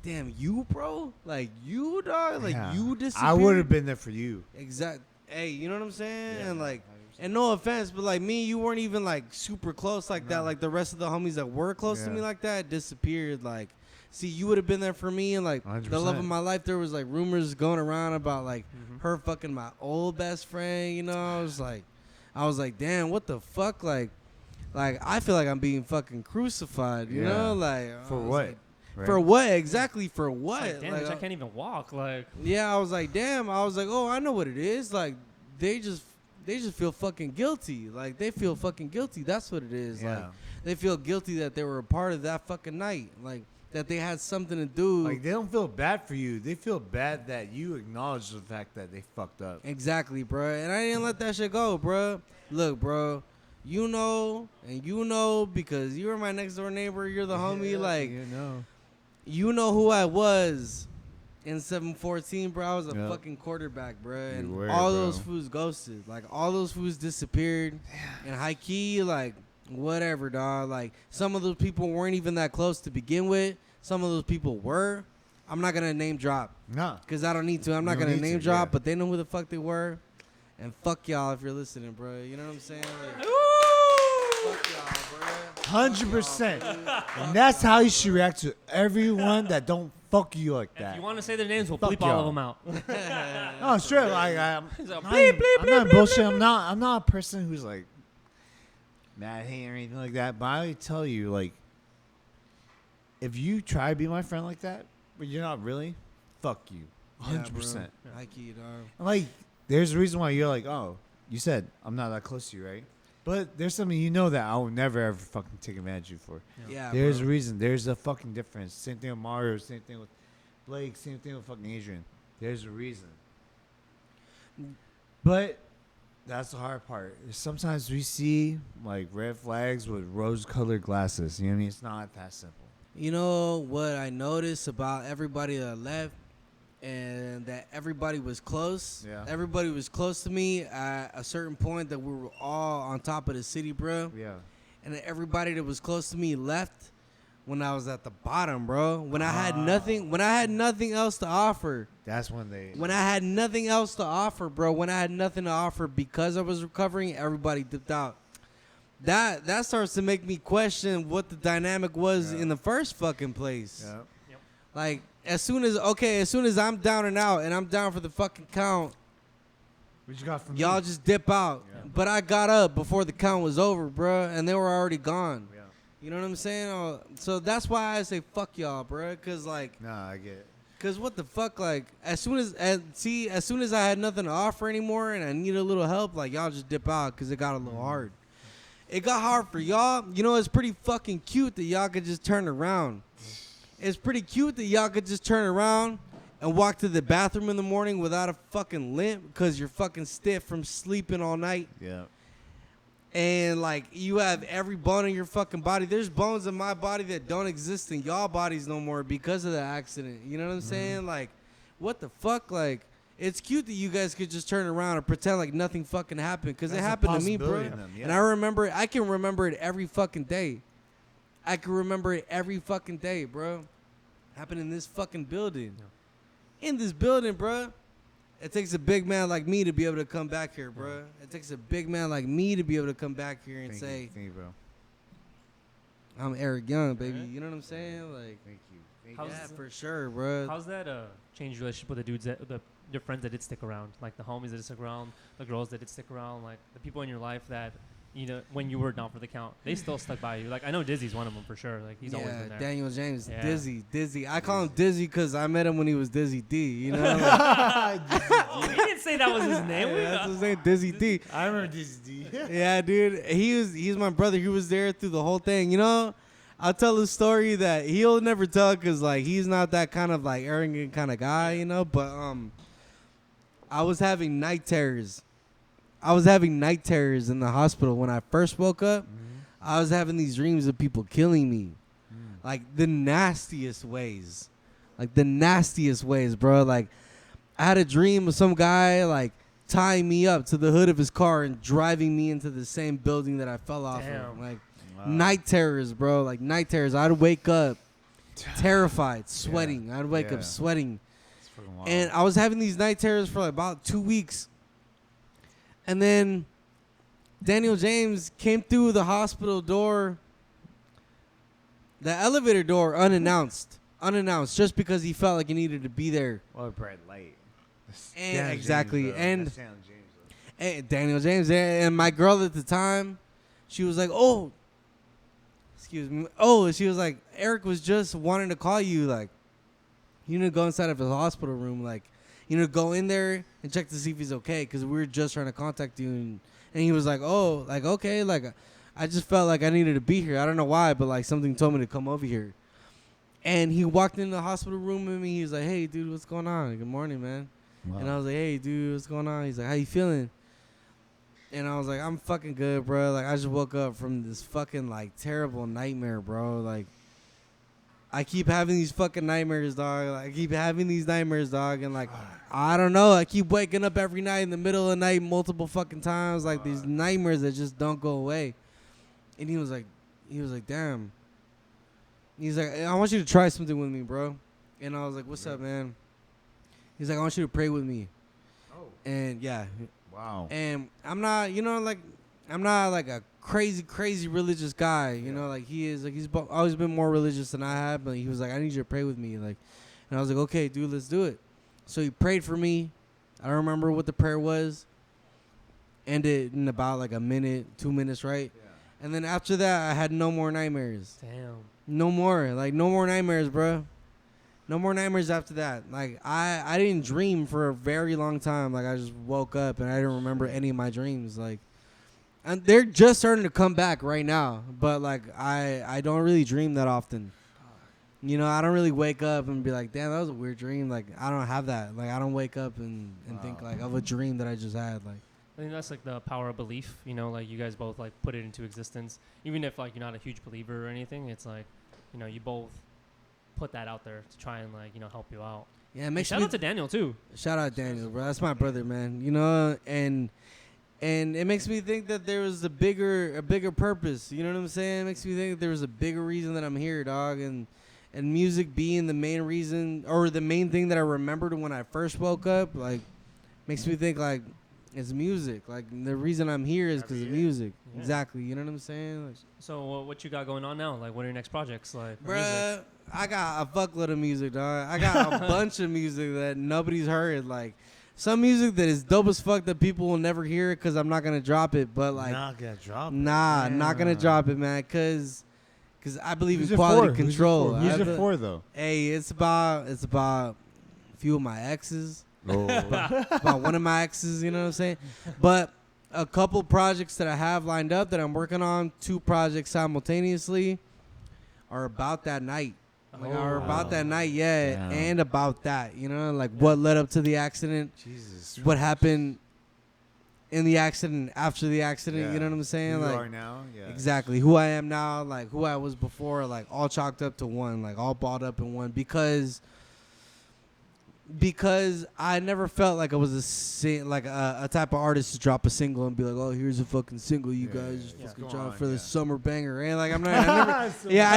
damn, you, bro? Like, you, dog? Like, you disappeared? I would have been there for you. Exact. Hey, you know what I'm saying? Yeah, and, like, 100%. and no offense, but, like, me, you weren't even, like, super close like that. Like, the rest of the homies that were close to me like that disappeared. Like, see, you would have been there for me. And, like, 100%. the love of my life, there was, like, rumors going around about, like, her fucking my old best friend, you know? I was like, damn, what the fuck? Like, I feel like I'm being fucking crucified, you know? Like, for what? Like, right? For what? Exactly for what? Like, damn, bitch, I can't even walk. Like, yeah, I was like, damn. I was like, oh, I know what it is. Like, they just feel fucking guilty. Like, they feel fucking guilty. That's what it is. Yeah. Like, they feel guilty that they were a part of that fucking night. Like, that they had something to do. Like, they don't feel bad for you. They feel bad that you acknowledge the fact that they fucked up. Exactly, bro. And I didn't let that shit go, bro. Look, bro. You know, because you were my next door neighbor. You're the homie. Like, you know who I was in 714, bro. I was a fucking quarterback, bro. And all those fools ghosted. Like, all those fools disappeared. And high key, like, whatever, dog. Like, some of those people weren't even that close to begin with. Some of those people were. I'm not going to name drop. No. Because I don't need to. I'm not going to name drop, but they know who the fuck they were. And fuck y'all if you're listening, bro. You know what I'm saying? Like, fuck y'all, bro. 100%. And that's how you should react to everyone that don't fuck you like that. if you want to say their names, we'll Fuck bleep all y'all. of them out. No, straight. Like, I'm Bleep, I'm not bullshit. I'm not a person who's like mad hate or anything like that. But I tell you, like, if you try to be my friend like that, but you're not really, fuck you. 100%. High key, dog. Like, there's a reason why you're like, oh, you said I'm not that close to you, right? But there's something you know that I will never ever fucking take advantage of you for. Yeah, There's bro. a reason. There's a fucking difference. Same thing with Mario. Same thing with Blake. Same thing with fucking Adrian. There's a reason. But that's the hard part. Sometimes we see like red flags with rose-colored glasses. You know what I mean? It's not that simple. You know what I noticed about everybody that left and that everybody was close? Yeah. Everybody was close to me at a certain point that we were all on top of the city, bro. Yeah. And everybody that was close to me left when I was at the bottom, bro. When I had nothing else to offer. That's when they... When I had nothing else to offer, bro. When I had nothing to offer because I was recovering, everybody dipped out. That starts to make me question what the dynamic was in the first fucking place. Yeah. Like, as soon as I'm down and out and I'm down for the fucking count, What you got from y'all me? just dip out. Yeah. But I got up before the count was over, bro, and they were already gone. Yeah. You know what I'm saying? So that's why I say fuck y'all, bro, because, like, Nah, I get it. Cause what the fuck, like as soon as I had nothing to offer anymore and I needed a little help, like y'all just dip out because it got a little hard. It got hard for y'all. You know, it's pretty fucking cute that y'all could just turn around. It's pretty cute that y'all could just turn around and walk to the bathroom in the morning without a fucking limp because you're fucking stiff from sleeping all night. Yeah. And, like, you have every bone in your fucking body. There's bones in my body that don't exist in y'all bodies no more because of the accident. You know what I'm saying? Like, what the fuck? Like, it's cute that you guys could just turn around and pretend like nothing fucking happened because it happened to me, bro. And I can remember it every fucking day. I can remember it every fucking day, bro. Happened in this fucking building. In this building, bro. It takes a big man like me to be able to come back here, bro. It takes a big man like me to be able to come back here and say, thank you, bro. I'm Erick Yung, baby. You know what I'm saying? Like, thank you. Yeah, for sure, bro. How's that changed your relationship with the dudes your friends that did stick around, like the homies that did stick around, the girls that did stick around, like the people in your life that, you know, when you were down for the count, they still stuck by you. Like I know Dizzy's one of them for sure. Like he's always been there. Daniel James, Yeah. Dizzy. I call him Dizzy because I met him when he was Dizzy D. You know, Oh, he didn't say that was his name. that's his name, Dizzy D. I remember this D. Yeah, dude. He's my brother. He was there through the whole thing. You know, I'll tell a story that he'll never tell because like he's not that kind of like arrogant kind of guy. You know, but I was having night terrors. I was having night terrors in the hospital when I first woke up. I was having these dreams of people killing me. Like the nastiest ways. Bro. Like I had a dream of some guy like tying me up to the hood of his car and driving me into the same building that I fell off of. Like night terrors, bro. Like night terrors. I'd wake up terrified, sweating. I'd wake up sweating. And I was having these night terrors for like about 2 weeks. And then Daniel James came through the hospital door, the elevator door, unannounced, just because he felt like he needed to be there. Well, bright light. And exactly. James, And Daniel James. And my girl at the time, she was like, oh, excuse me. Oh, she was like, Eric was just wanting to call you. Like, you need to go inside of his hospital room. Like, you know, go in there and check to see if he's okay because we were just trying to contact you. And he was like, oh, like, okay. Like, I just felt like I needed to be here. I don't know why, but, like, something told me to come over here. And he walked in the hospital room with me. He was like, hey, dude, what's going on? Good morning, man. Wow. And I was like, hey, dude, what's going on? He's like, how you feeling? And I was like, I'm fucking good, bro. Like, I just woke up from this fucking, like, terrible nightmare, bro. Like, I keep having these fucking nightmares, dog. Like, I keep having these nightmares, dog. And, like, I don't know. I keep waking up every night in the middle of the night multiple fucking times. Like, these nightmares that just don't go away. And he was like, damn. He's like, I want you to try something with me, bro. And I was like, what's up, man? He's like, I want you to pray with me. Oh. And, yeah. Wow. And I'm not, you know, like, I'm not, like, a crazy religious guy, you know, like he is, like he's always been more religious than I have, but he was like, I need you to pray with me, like, and I was like, okay, dude, let's do it. So he prayed for me. I don't remember what the prayer was. Ended in about like a minute, 2 minutes, right? Yeah. And then after that, I had no more nightmares. Damn. No more nightmares, bro. No more nightmares after that. Like I didn't dream for a very long time. Like I just woke up and I didn't remember any of my dreams. Like. And they're just starting to come back right now. But, like, I don't really dream that often. You know, I don't really wake up and be like, damn, that was a weird dream. Like, I don't have that. Like, I don't wake up and think, like, of a dream that I just had. Like, I think that's, like, the power of belief. You know, like, you guys both, like, put it into existence. Even if, like, you're not a huge believer or anything, it's like, you know, you both put that out there to try and, like, you know, help you out. Yeah, it makes shout out to Daniel, too. Shout out Daniel, bro. That's my brother, man. You know, and it makes me think that there was a bigger purpose. You know what I'm saying? It makes me think that there was a bigger reason that I'm here, dog. And music being the main reason or the main thing that I remembered when I first woke up, like, makes me think, like, it's music. Like, the reason I'm here is because of music. Yeah. Exactly. You know what I'm saying? Like, so what you got going on now? Like, what are your next projects? Like, bruh, I got a fuckload of music, dog. I got a bunch of music that nobody's heard. Like, some music that is dope as fuck that people will never hear because I'm not going to drop it. But, like, not going to drop it. Nah, not going to drop it, man. Because I believe in quality control. Who's it for, though? Hey, it's about a few of my exes. Oh. About one of my exes, you know what I'm saying? But a couple projects that I have lined up that I'm working on, 2 projects simultaneously, are about that night. Are about that night, yeah. Damn. And about that, you know, like what led up to the accident, Jesus. what happened in the accident, after the accident, you know what I'm saying? Who like, you are now? Yeah. exactly. Who I am now, like who I was before, like all chalked up to one, like all balled up in one, because I never felt like I was a type of artist to drop a single and be like, oh, here's a fucking single, you guys fucking drop for the summer banger, and like I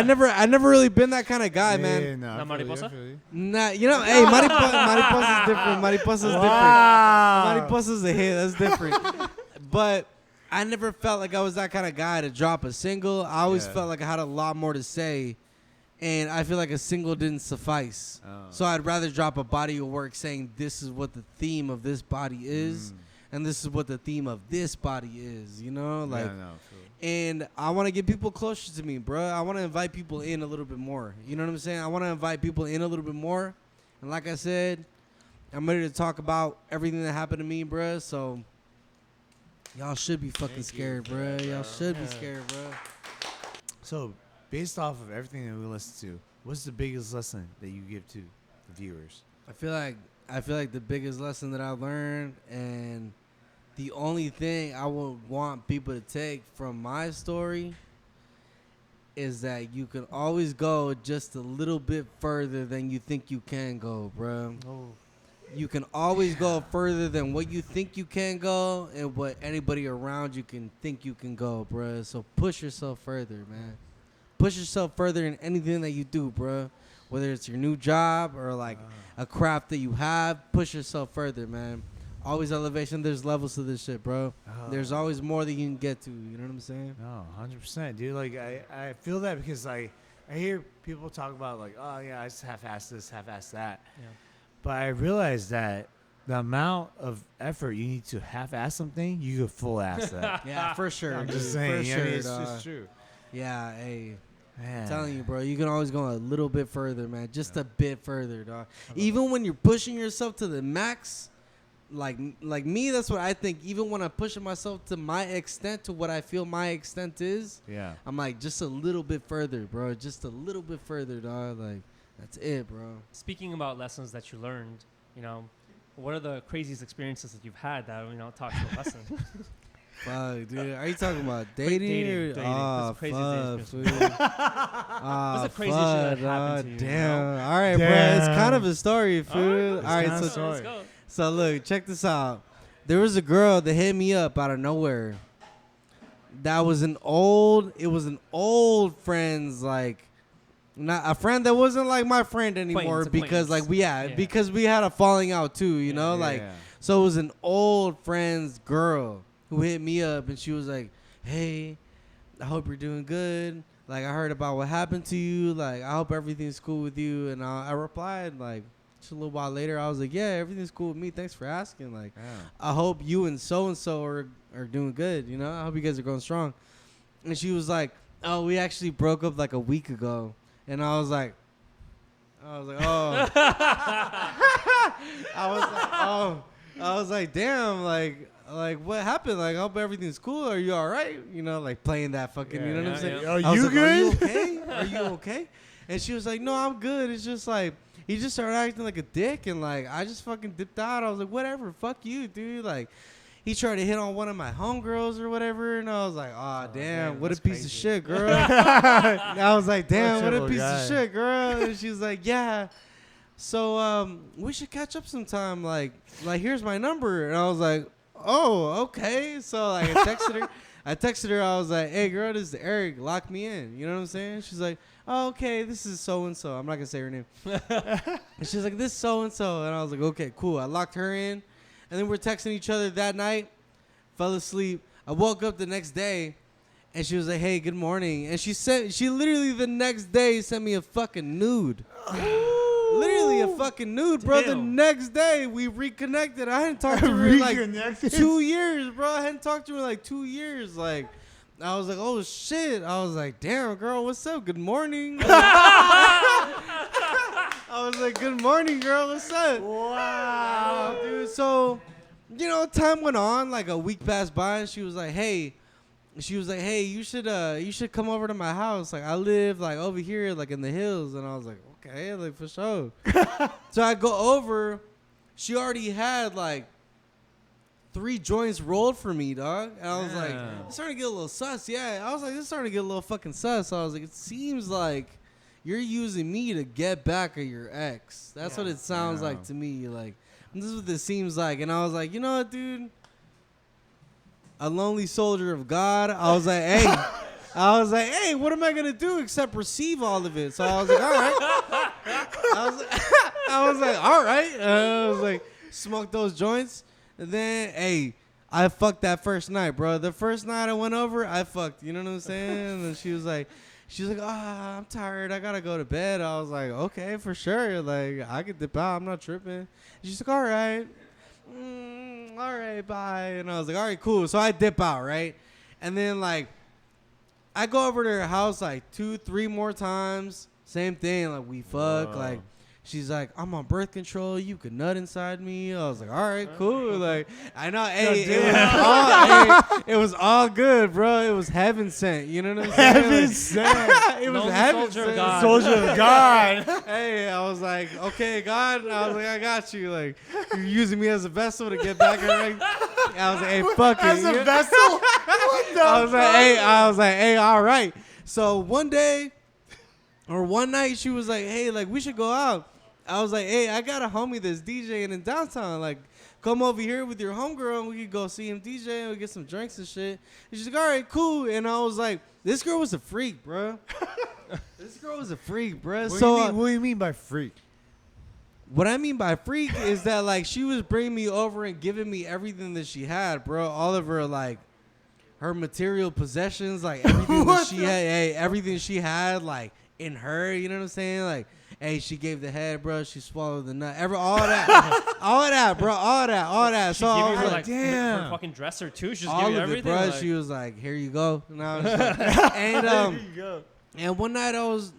never really been that kind of guy, man. No, Not Mariposa? Nah, you know, hey, Mariposa is different. Mariposa is different. Mariposa's a hit. That's different. But I never felt like I was that kind of guy to drop a single. I always felt like I had a lot more to say. And I feel like a single didn't suffice. Oh. So I'd rather drop a body of work saying this is what the theme of this body is. And this is what the theme of this body is. You know? Like, and I want to get people closer to me, bro. I want to invite people in a little bit more. You know what I'm saying? I want to invite people in a little bit more. And like I said, I'm ready to talk about everything that happened to me, bro. So y'all should be fucking scared, bro. Y'all should be scared, bro. So, based off of everything that we listened to, what's the biggest lesson that you give to the viewers? I feel like the biggest lesson that I learned, and the only thing I would want people to take from my story, is that you can always go just a little bit further than you think you can go, bro. Oh. You can always go further than what you think you can go and what anybody around you can think you can go, bro. So push yourself further, man. Push yourself further in anything that you do, bro. Whether it's your new job or like a craft that you have, push yourself further, man. Always elevation. There's levels to this shit, bro. There's always more that you can get to. You know what I'm saying? No, 100%, dude. Like I feel that because I hear people talk about like, oh yeah, I just half-ass this, half-ass that. Yeah. But I realize that the amount of effort you need to half-ass something, you could full-ass that. Yeah, for sure. I'm just saying. For sure, it's just true. Yeah, hey. Man. I'm telling you, bro, you can always go a little bit further, man. Just a bit further, dog. Even when you're pushing yourself to the max, like me, that's what I think. Even when I'm pushing myself to my extent, to what I feel my extent is, I'm like, just a little bit further, bro. Just a little bit further, dog. Like, that's it, bro. Speaking about lessons that you learned, you know, what are the craziest experiences that you've had that, you know, taught you a lesson? Fuck, dude. Are you talking about dating? Oh, fuck, dude. What's the craziest shit that happened to you? Damn. All right, bro. It's kind of a story, fool. All right, so look, check this out. There was a girl that hit me up out of nowhere. That was an old friend's, like, not a friend that wasn't like my friend anymore because like because we had a falling out too, you know, like so it was an old friend's girl who hit me up and she was like, hey, I hope you're doing good. Like, I heard about what happened to you. Like, I hope everything's cool with you. And I replied, like, just a little while later, I was like, yeah, everything's cool with me. Thanks for asking. Like, I hope you and so-and-so are doing good. You know, I hope you guys are going strong. And she was like, oh, we actually broke up like a week ago. And I was like, oh. I was like, damn, like what happened? Like, I hope everything's cool. Are you all right? You know, like playing that fucking, you know what I'm saying? Are you good? Are you okay? Are you okay? And she was like, no, I'm good. It's just like, he just started acting like a dick. And like, I just fucking dipped out. I was like, whatever. Fuck you, dude. Like, he tried to hit on one of my homegirls or whatever. And I was like, oh damn, what a piece of shit, girl. And I was like, damn, what a piece of shit, girl. And she was like, yeah. So we should catch up sometime. Like here's my number. And I was like, oh, okay. So like I texted her. I was like, hey girl, this is Eric. Lock me in. You know what I'm saying? She's like, oh, okay, this is so and so. I'm not gonna say her name. And she's like, this so and so. And I was like, okay, cool. I locked her in. And then we're texting each other that night. Fell asleep. I woke up the next day. And she was like, hey, good morning. And she literally the next day sent me a fucking nude. Literally a fucking nude, bro. The next day we reconnected. I hadn't talked to her in like 2 years, bro. I hadn't talked to her in like 2 years. Like, I was like, oh shit. I was like, damn, girl, what's up? Good morning. I was like, good morning, girl. What's up? Wow. Dude. So, time went on. Like a week passed by, and she was like, hey, you should come over to my house. Like I live like over here, like in the hills. And I was like, okay, like for sure. So I go over. She already had like 3 joints rolled for me, dog. And I was like, it's starting to get a little sus. Yeah, I was like, it's starting to get a little fucking sus. So I was like, it seems like you're using me to get back at your ex. That's what it sounds like to me. Like, this is what this seems like. And I was like, you know what, dude? A lonely soldier of God. I was like, hey, what am I gonna do except receive all of it? So I was like, all right. I was like, all right. I was like, smoke those joints. And then, hey, I fucked that first night, bro. The first night I went over, I fucked. You know what I'm saying? And she was like, I'm tired. I gotta go to bed. I was like, okay, for sure. Like, I could dip out. I'm not tripping. She's like, all right. All right, bye. And I was like, all right, cool. So I dip out, right? And then, like, I go over to her house, like, 2-3 more times. Same thing. Like, we fuck. Whoa. Like, she's like, I'm on birth control. You could nut inside me. I was like, all right, cool. Like, I know. Hey, it was all good, bro. It was heaven sent. You know what I'm saying? Heaven sent. It was heaven sent. Soldier of God. Hey, I was like, okay, God. And I was like, I got you. Like, you're using me as a vessel to get back at her. I was like, hey, fuck it. As a vessel? What the I was like, hey, all right. So one day or one night, she was like, hey, like, we should go out. I was like, hey, I got a homie that's DJing in downtown. Like, come over here with your homegirl and we could go see him DJ and we get some drinks and shit. And she's like, all right, cool. And I was like, this girl was a freak, bro. This girl was a freak, bro. What do you mean by freak? What I mean by freak is that, like, she was bringing me over and giving me everything that she had, bro. All of her, like, her material possessions, like, everything that she had, hey, everything she had, like, in her, you know what I'm saying? Like, hey, she gave the head, bro. She swallowed the nut. All of that, bro. All that. She So I gave was you like, damn. Her fucking dresser too. She just all gave you of everything. it, bro. Like, she was like, here you go. And I was like, and one night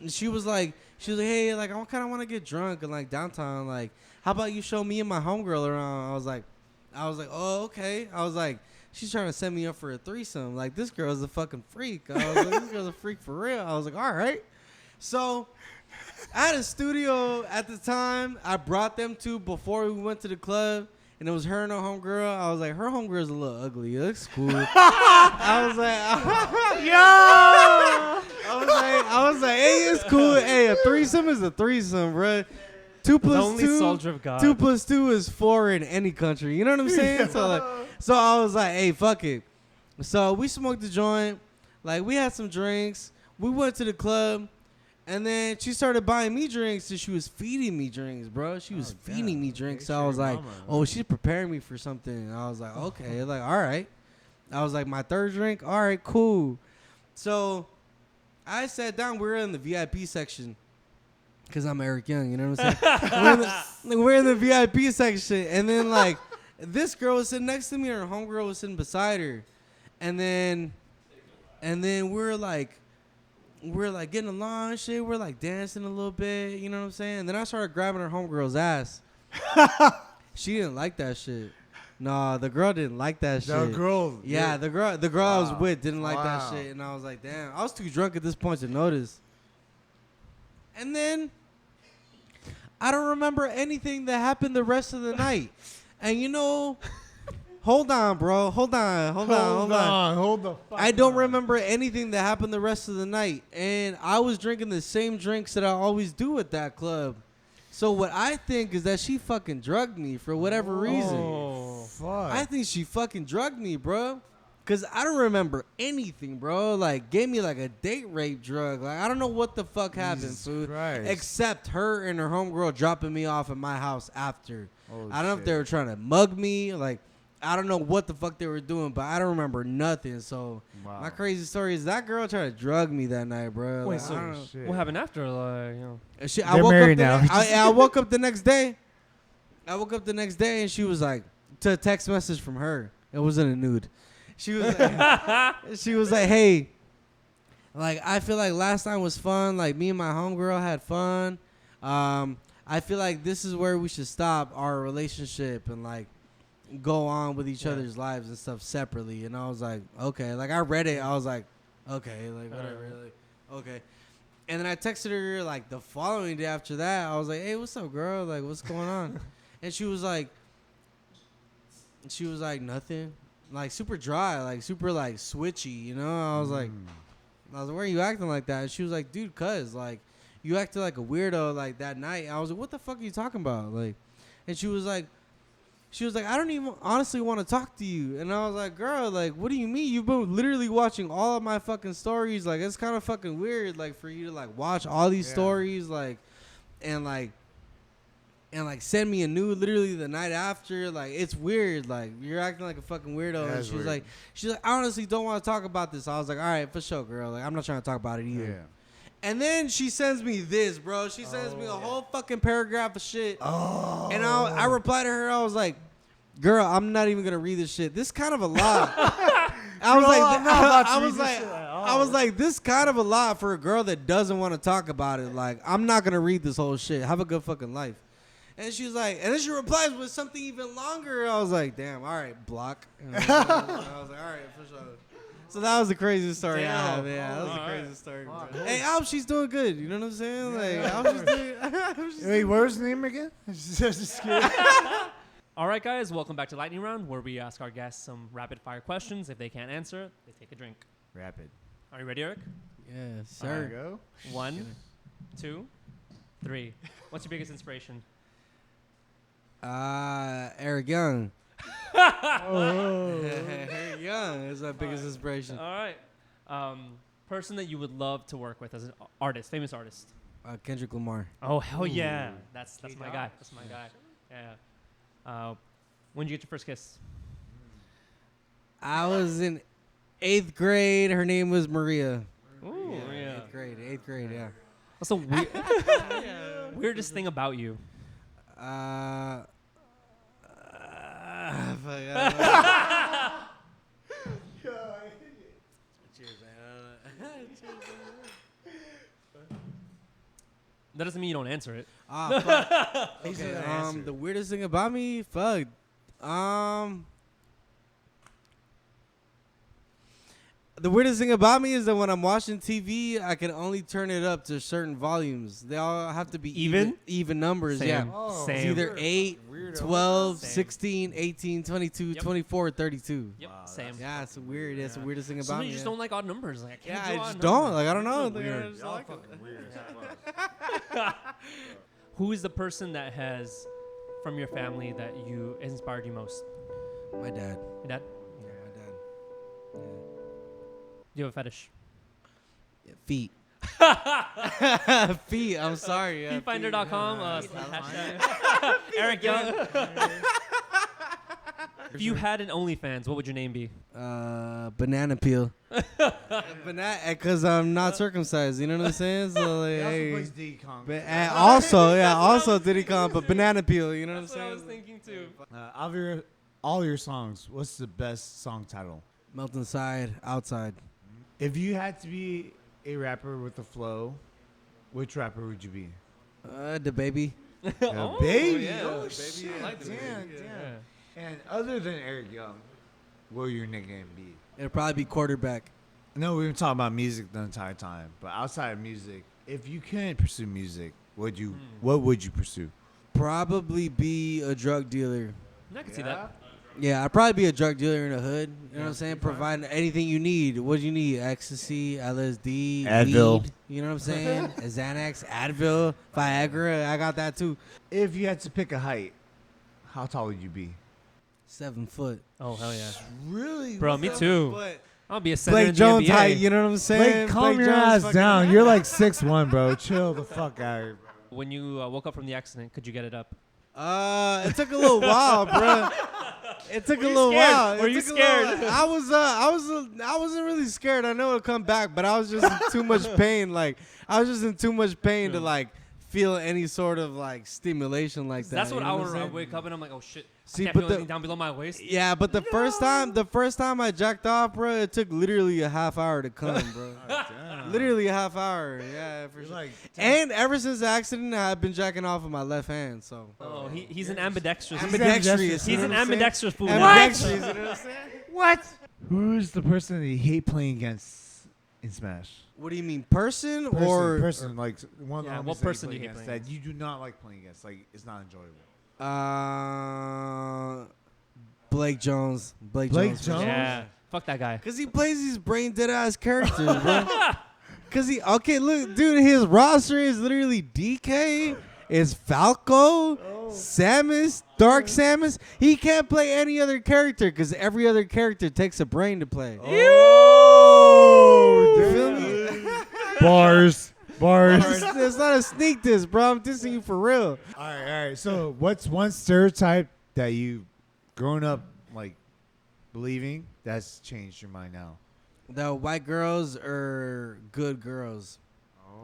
she was like, hey, like, I kind of want to get drunk and like downtown. Like, how about you show me and my homegirl around? I was like, oh, okay. I was like, she's trying to set me up for a threesome. Like, this girl's a fucking freak. I was like, this girl's a freak for real. I was like, all right. So I had a studio at the time I brought them to before we went to the club, and it was her and her homegirl. I was like, her homegirl's a little ugly. It looks cool. I was like, I was like, hey, it's cool. Hey, a threesome is a threesome, bro. 2 plus 2. Soldier of God. 2 plus 2 is 4 in any country. You know what I'm saying? So I was like, hey, fuck it. So we smoked the joint. Like, we had some drinks. We went to the club. And then she started buying me drinks, and she was feeding me drinks, bro. She was feeding me drinks. So I was like, oh, she's preparing me for something. And I was like, okay. Like, all right. I was like, my third drink? All right, cool. So I sat down. We were in the VIP section because I'm Erick Yung, you know what I'm saying? we're in the VIP section. And then, like, this girl was sitting next to me, and her homegirl was sitting beside her. And then we're like getting along and shit. We're like dancing a little bit, you know what I'm saying? And then I started grabbing her homegirl's ass. She didn't like that shit. No, the girl didn't like that shit. The girl? Yeah, the girl I was with didn't like that shit. And I was like, damn. I was too drunk at this point to notice. And then I don't remember anything that happened the rest of the night. And you know, hold on, bro. Hold on. Hold the fuck I don't remember anything that happened the rest of the night. And I was drinking the same drinks that I always do at that club. So what I think is that she fucking drugged me for whatever reason. Oh, fuck. I think she fucking drugged me, bro. Because I don't remember anything, bro. Like, gave me like a date rape drug. Like, I don't know what the fuck happened, food. Except her and her homegirl dropping me off at my house after. I don't know if they were trying to mug me. Like, I don't know what the fuck they were doing, but I don't remember nothing. So my crazy story is that girl tried to drug me that night, bro. Wait, like, so what happened after? Like, you know, I woke up now. I woke up the next day. And she was like, to a text message from her. It wasn't a nude. She was like, hey, like, I feel like last time was fun. Like, me and my homegirl had fun. I feel like this is where we should stop our relationship and like go on with each other's lives and stuff separately. And I was like, okay. Like I read it, I was like, okay, like whatever, like okay. And then I texted her like the following day after that. I was like, hey, what's up, girl? Like, what's going on? And she was like, nothing. Like super dry, like super like switchy, you know? I was like, why are you acting like that? And she was like, dude, cuz like you acted like a weirdo like that night. I was like, what the fuck are you talking about? Like, and she was like, I don't even honestly want to talk to you. And I was like, girl, like, what do you mean? You've been literally watching all of my fucking stories. Like, it's kind of fucking weird, like, for you to, like, watch all these stories, like, and send me a nude literally the night after. Like, it's weird. Like, you're acting like a fucking weirdo. And she's like, I honestly don't want to talk about this. I was like, all right, for sure, girl. Like, I'm not trying to talk about it either. Yeah. And then she sends me this, bro. She sends me a whole fucking paragraph of shit. Oh. And I replied to her. I was like, girl, I'm not even going to read this shit. This is kind of a lot. I was like, this is kind of a lot for a girl that doesn't want to talk about it. Like, I'm not going to read this whole shit. Have a good fucking life. And she was like, and then she replies with something even longer. I was like, damn, all right, block. And I was like, all right, for sure. So that was the craziest story I have. Yeah, that was the craziest story. Bro. Hey, I hope she's doing good. You know what I'm saying? Like, I hope she's doing. Wait, what was the name again? Just kidding. All right, guys, welcome back to Lightning Round, where we ask our guests some rapid-fire questions. If they can't answer, they take a drink. Rapid. Are you ready, Eric? Yes, sir. Go. 1, 2, 3. What's your biggest inspiration? Erick Yung. Erick Yung is my biggest inspiration. All right. Person that you would love to work with as an artist, famous artist. Kendrick Lamar. Oh, hell yeah. That's my guy. That's my guy. Yeah. When did you get your first kiss? I was in 8th grade. Her name was Maria. Ooh, yeah. 8th grade, yeah. What's the weirdest thing about you? Cheers, man. That doesn't mean you don't answer it. Fuck. Okay, the weirdest thing about me, fuck. The weirdest thing about me is that when I'm watching TV, I can only turn it up to certain volumes. They all have to be even numbers. Same. Yeah. Same. It's either 8, 12, 16, 18, 22, 24, 32. Yep. Wow, same. Yeah, it's weird. That's the weirdest thing about Some me. you just don't like odd numbers. Like, I can't do I odd just numbers. don't. Like, I don't know. Weird. Just like Weird. Who is the person that has, from your family, that you inspired you most? My dad. Your dad? Yeah, my dad. Yeah. Do you have a fetish? Yeah, feet. Feet. I'm sorry. Yeah, Feetfinder.com. Hashtag Erick Yung. If you had an OnlyFans, what would your name be? Banana peel. Because I'm not circumcised. You know what I'm saying? So like, hey. And also Diddy Kong, but banana peel. You know what I'm saying? That's what I was thinking too. Of all your songs, what's the best song title? Melt inside, outside. If you had to be a rapper with a flow, which rapper would you be? The baby. Oh, Baby. yeah. Oh, Baby. shit. I like the Damn, Baby. damn. Yeah. And other than Erick Yung, what would your nickname be? It'll probably be quarterback. No, we've been talking about music the entire time, but outside of music, if you couldn't pursue music, what would you pursue? Probably be a drug dealer. I can see that. Yeah, I'd probably be a drug dealer in the hood. You know what I'm saying? Providing anything you need. What do you need? Ecstasy, LSD, Advil. weed. You know what I'm saying? Xanax, Advil, Viagra. I got that too. If you had to pick a height, how tall would you be? 7 foot. Oh, hell yeah. Really? Bro, me too. I'll be a center Blake in the Jones NBA. height. You know what I'm saying? Blake, calm Blake your Jones ass down. You're like 6'1", bro. Chill the fuck out. When you woke up from the accident, could you get it up? It took a little while, bro. It took a little while. Were you scared? I wasn't really scared. I know it'll come back, but I was just in too much pain. Like I was just in too much pain to like feel any sort of like stimulation like that. That's what you know I I'm would saying? wake up and I'm like, oh shit. See, I can't but feel anything down below my waist. Yeah, but the first time I jacked off, bro, it took literally a half hour to come, bro. Literally a half hour. Yeah, for sure. Like, and ever since the accident, I've been jacking off with my left hand. So. Oh, he's an ambidextrous. Ambidextrous. He's an ambidextrous fool. Ambidextrous. You know what I'm saying? what? Who's the person that you hate playing against in Smash? What do you mean, person or person? Like one. Yeah, of the what homies person that do you hate against playing that you do not like playing against? Like it's not enjoyable. Blake Jones. Blake Jones? Yeah. Fuck that guy. Cause he plays these brain dead ass characters, bro. Cause look, dude, his roster is literally DK, is Falco, Samus, Dark Samus. He can't play any other character because every other character takes a brain to play. Oh, You feel me? Bars. It's not a sneak diss, bro. I'm dissing you for real. All right. So, what's one stereotype that you, growing up, like believing that's changed your mind now? The white girls are good girls.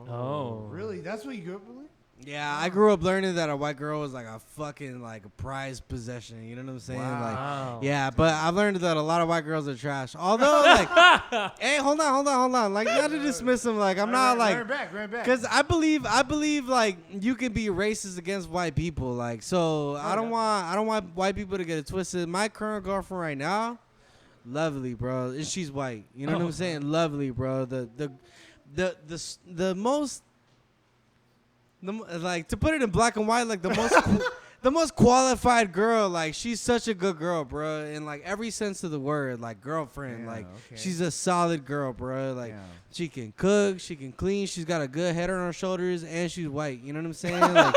Oh. Really? That's what you grew up believing? Yeah, I grew up learning that a white girl was like a fucking like a prized possession. You know what I'm saying? Wow. Like, yeah, but I've learned that a lot of white girls are trash. Although, like, hey, hold on. Like, not to dismiss them. Like, I'm not like, Run back. because I believe like you can be racist against white people. Like, so I don't want white people to get it twisted. My current girlfriend right now, lovely, bro, and she's white. You know what I'm saying? Lovely, bro. The most. Like, to put it in black and white, like the most qualified girl. Like, she's such a good girl, bro, in like every sense of the word. Like, girlfriend, like she's a solid girl, bro. Like, she can cook, she can clean, she's got a good head on her shoulders, and she's white. You know what I'm saying? Like,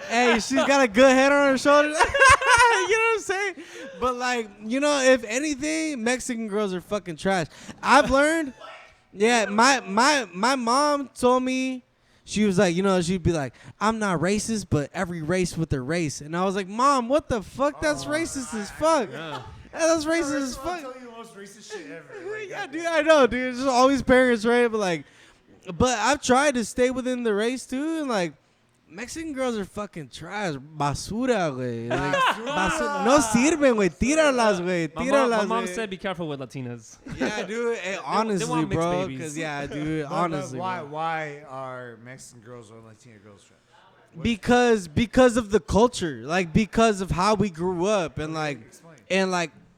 hey, she's got a good head on her shoulders. You know what I'm saying? But like, you know, if anything, Mexican girls are fucking trash. I've learned. Yeah, my mom told me. She was like, you know, she'd be like, I'm not racist, but every race with their race. And I was like, Mom, what the fuck? That's racist as fuck. Yeah, that's racist as fuck. Tell you the most racist shit ever. Like, yeah, dude, I know, dude. It's just always parents, right? But I've tried to stay within the race, too. And, like, Mexican girls are fucking trash. Basura, güey. Like, no sirven, güey. Tíralas, güey. Tíralas, my mom güey. said be careful with Latinas. Yeah, dude. Hey, honestly, want mixed bro. babies. Because, yeah, dude. Honestly. Why are Mexican girls or Latina girls trash? Because of the culture, like because of how we grew up, and like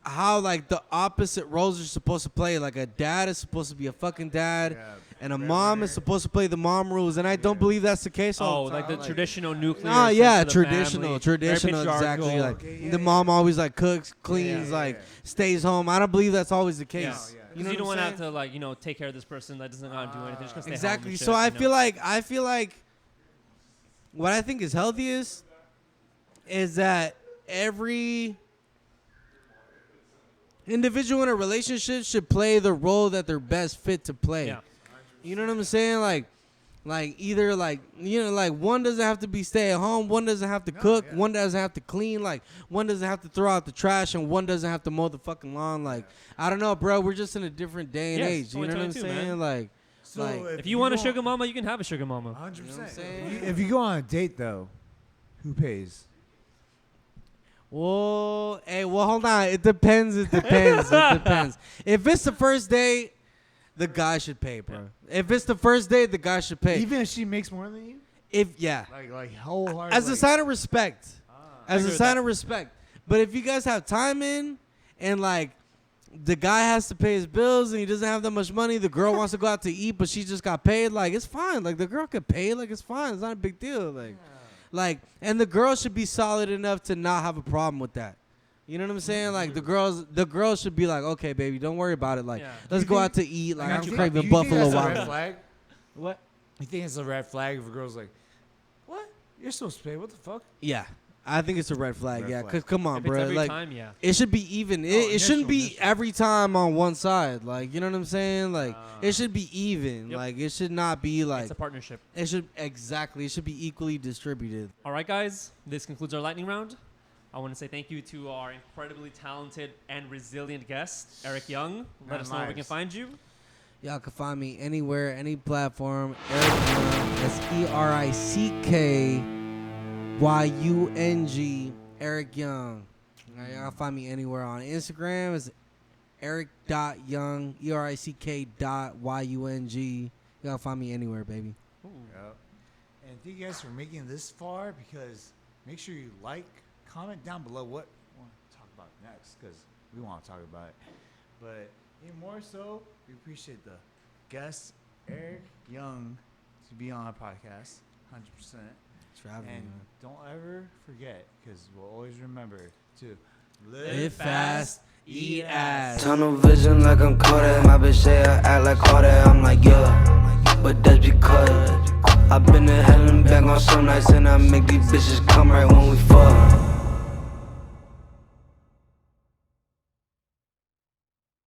how like the opposite roles are supposed to play. Like a dad is supposed to be a fucking dad, and a mom is supposed to play the mom rules. And I don't believe that's the case. Oh, like the traditional nuclear. Oh yeah, sense of the family. traditional, Very exactly. patriarchal. Like the mom always like cooks, cleans, stays home. I don't believe that's always the case. Yeah. You know You don't what want to I'm have to like take care of this person that doesn't want to do anything. Just gonna stay exactly. home and So shit, I feel like what I think is healthiest is that every individual in a relationship should play the role that they're best fit to play. Yeah. You know what I'm saying? Like either like, you know, like one doesn't have to be stay at home, one doesn't have to cook, one doesn't have to clean, like one doesn't have to throw out the trash, and one doesn't have to mow the fucking lawn. Like, I don't know, bro. We're just in a different day and age. You know what I'm saying? Man. So if you want a sugar mama, you can have a sugar mama. 100%. You know what I'm saying? If you go on a date though, who pays? Well, hold on. It depends. It depends. If it's the first date, the guy should pay, bro. If it's the first date, the guy should pay. Even if she makes more than you? Like wholeheartedly. As a sign of respect. As a sign that. of respect. But if you guys have time in, and like the guy has to pay his bills and he doesn't have that much money, the girl wants to go out to eat, but she just got paid, like it's fine. Like the girl could pay, like it's fine. It's not a big deal. Like, and the girl should be solid enough to not have a problem with that. You know what I'm saying? Like the girls should be like, okay, baby, don't worry about it. Like, let's go out to eat. Like, I'm craving Buffalo Wild Wild Wings. Flag? What? You think it's a red flag if a girl's like, what? You're supposed to pay? What the fuck? Yeah, I think it's a red flag. Red Yeah, flag. because come on, If it's bro. every Like, time, yeah. it should be even. It shouldn't be every time on one side. Like, you know what I'm saying? Like, it should be even. Yep. Like, it should not be like. It's a partnership. It should exactly. It should be equally distributed. All right, guys. This concludes our lightning round. I want to say thank you to our incredibly talented and resilient guest, Erick Yung. Let us know where we can find you. Y'all can find me anywhere, any platform. Erick Yung. That's ERICKYUNG. Erick Yung. All right, y'all can find me anywhere on Instagram. It's Erick.Yung, ERICK.YUNG. You gotta find me anywhere, baby. Ooh. Yep. And thank you guys for making it this far, because make sure you like, comment down below what you want to talk about next, because we want to talk about it. But even more so, we appreciate the guest, Erick Yung, to be on our podcast, 100%. Thanks for having me, And man. don't ever forget, because we'll always remember to Live fast, eat ass. Tunnel vision like I'm Kodak. My bitch say I act like Kodak. I'm like, yeah, but that's because I've been to hell and back on some nights, and I make these bitches come right when we fuck.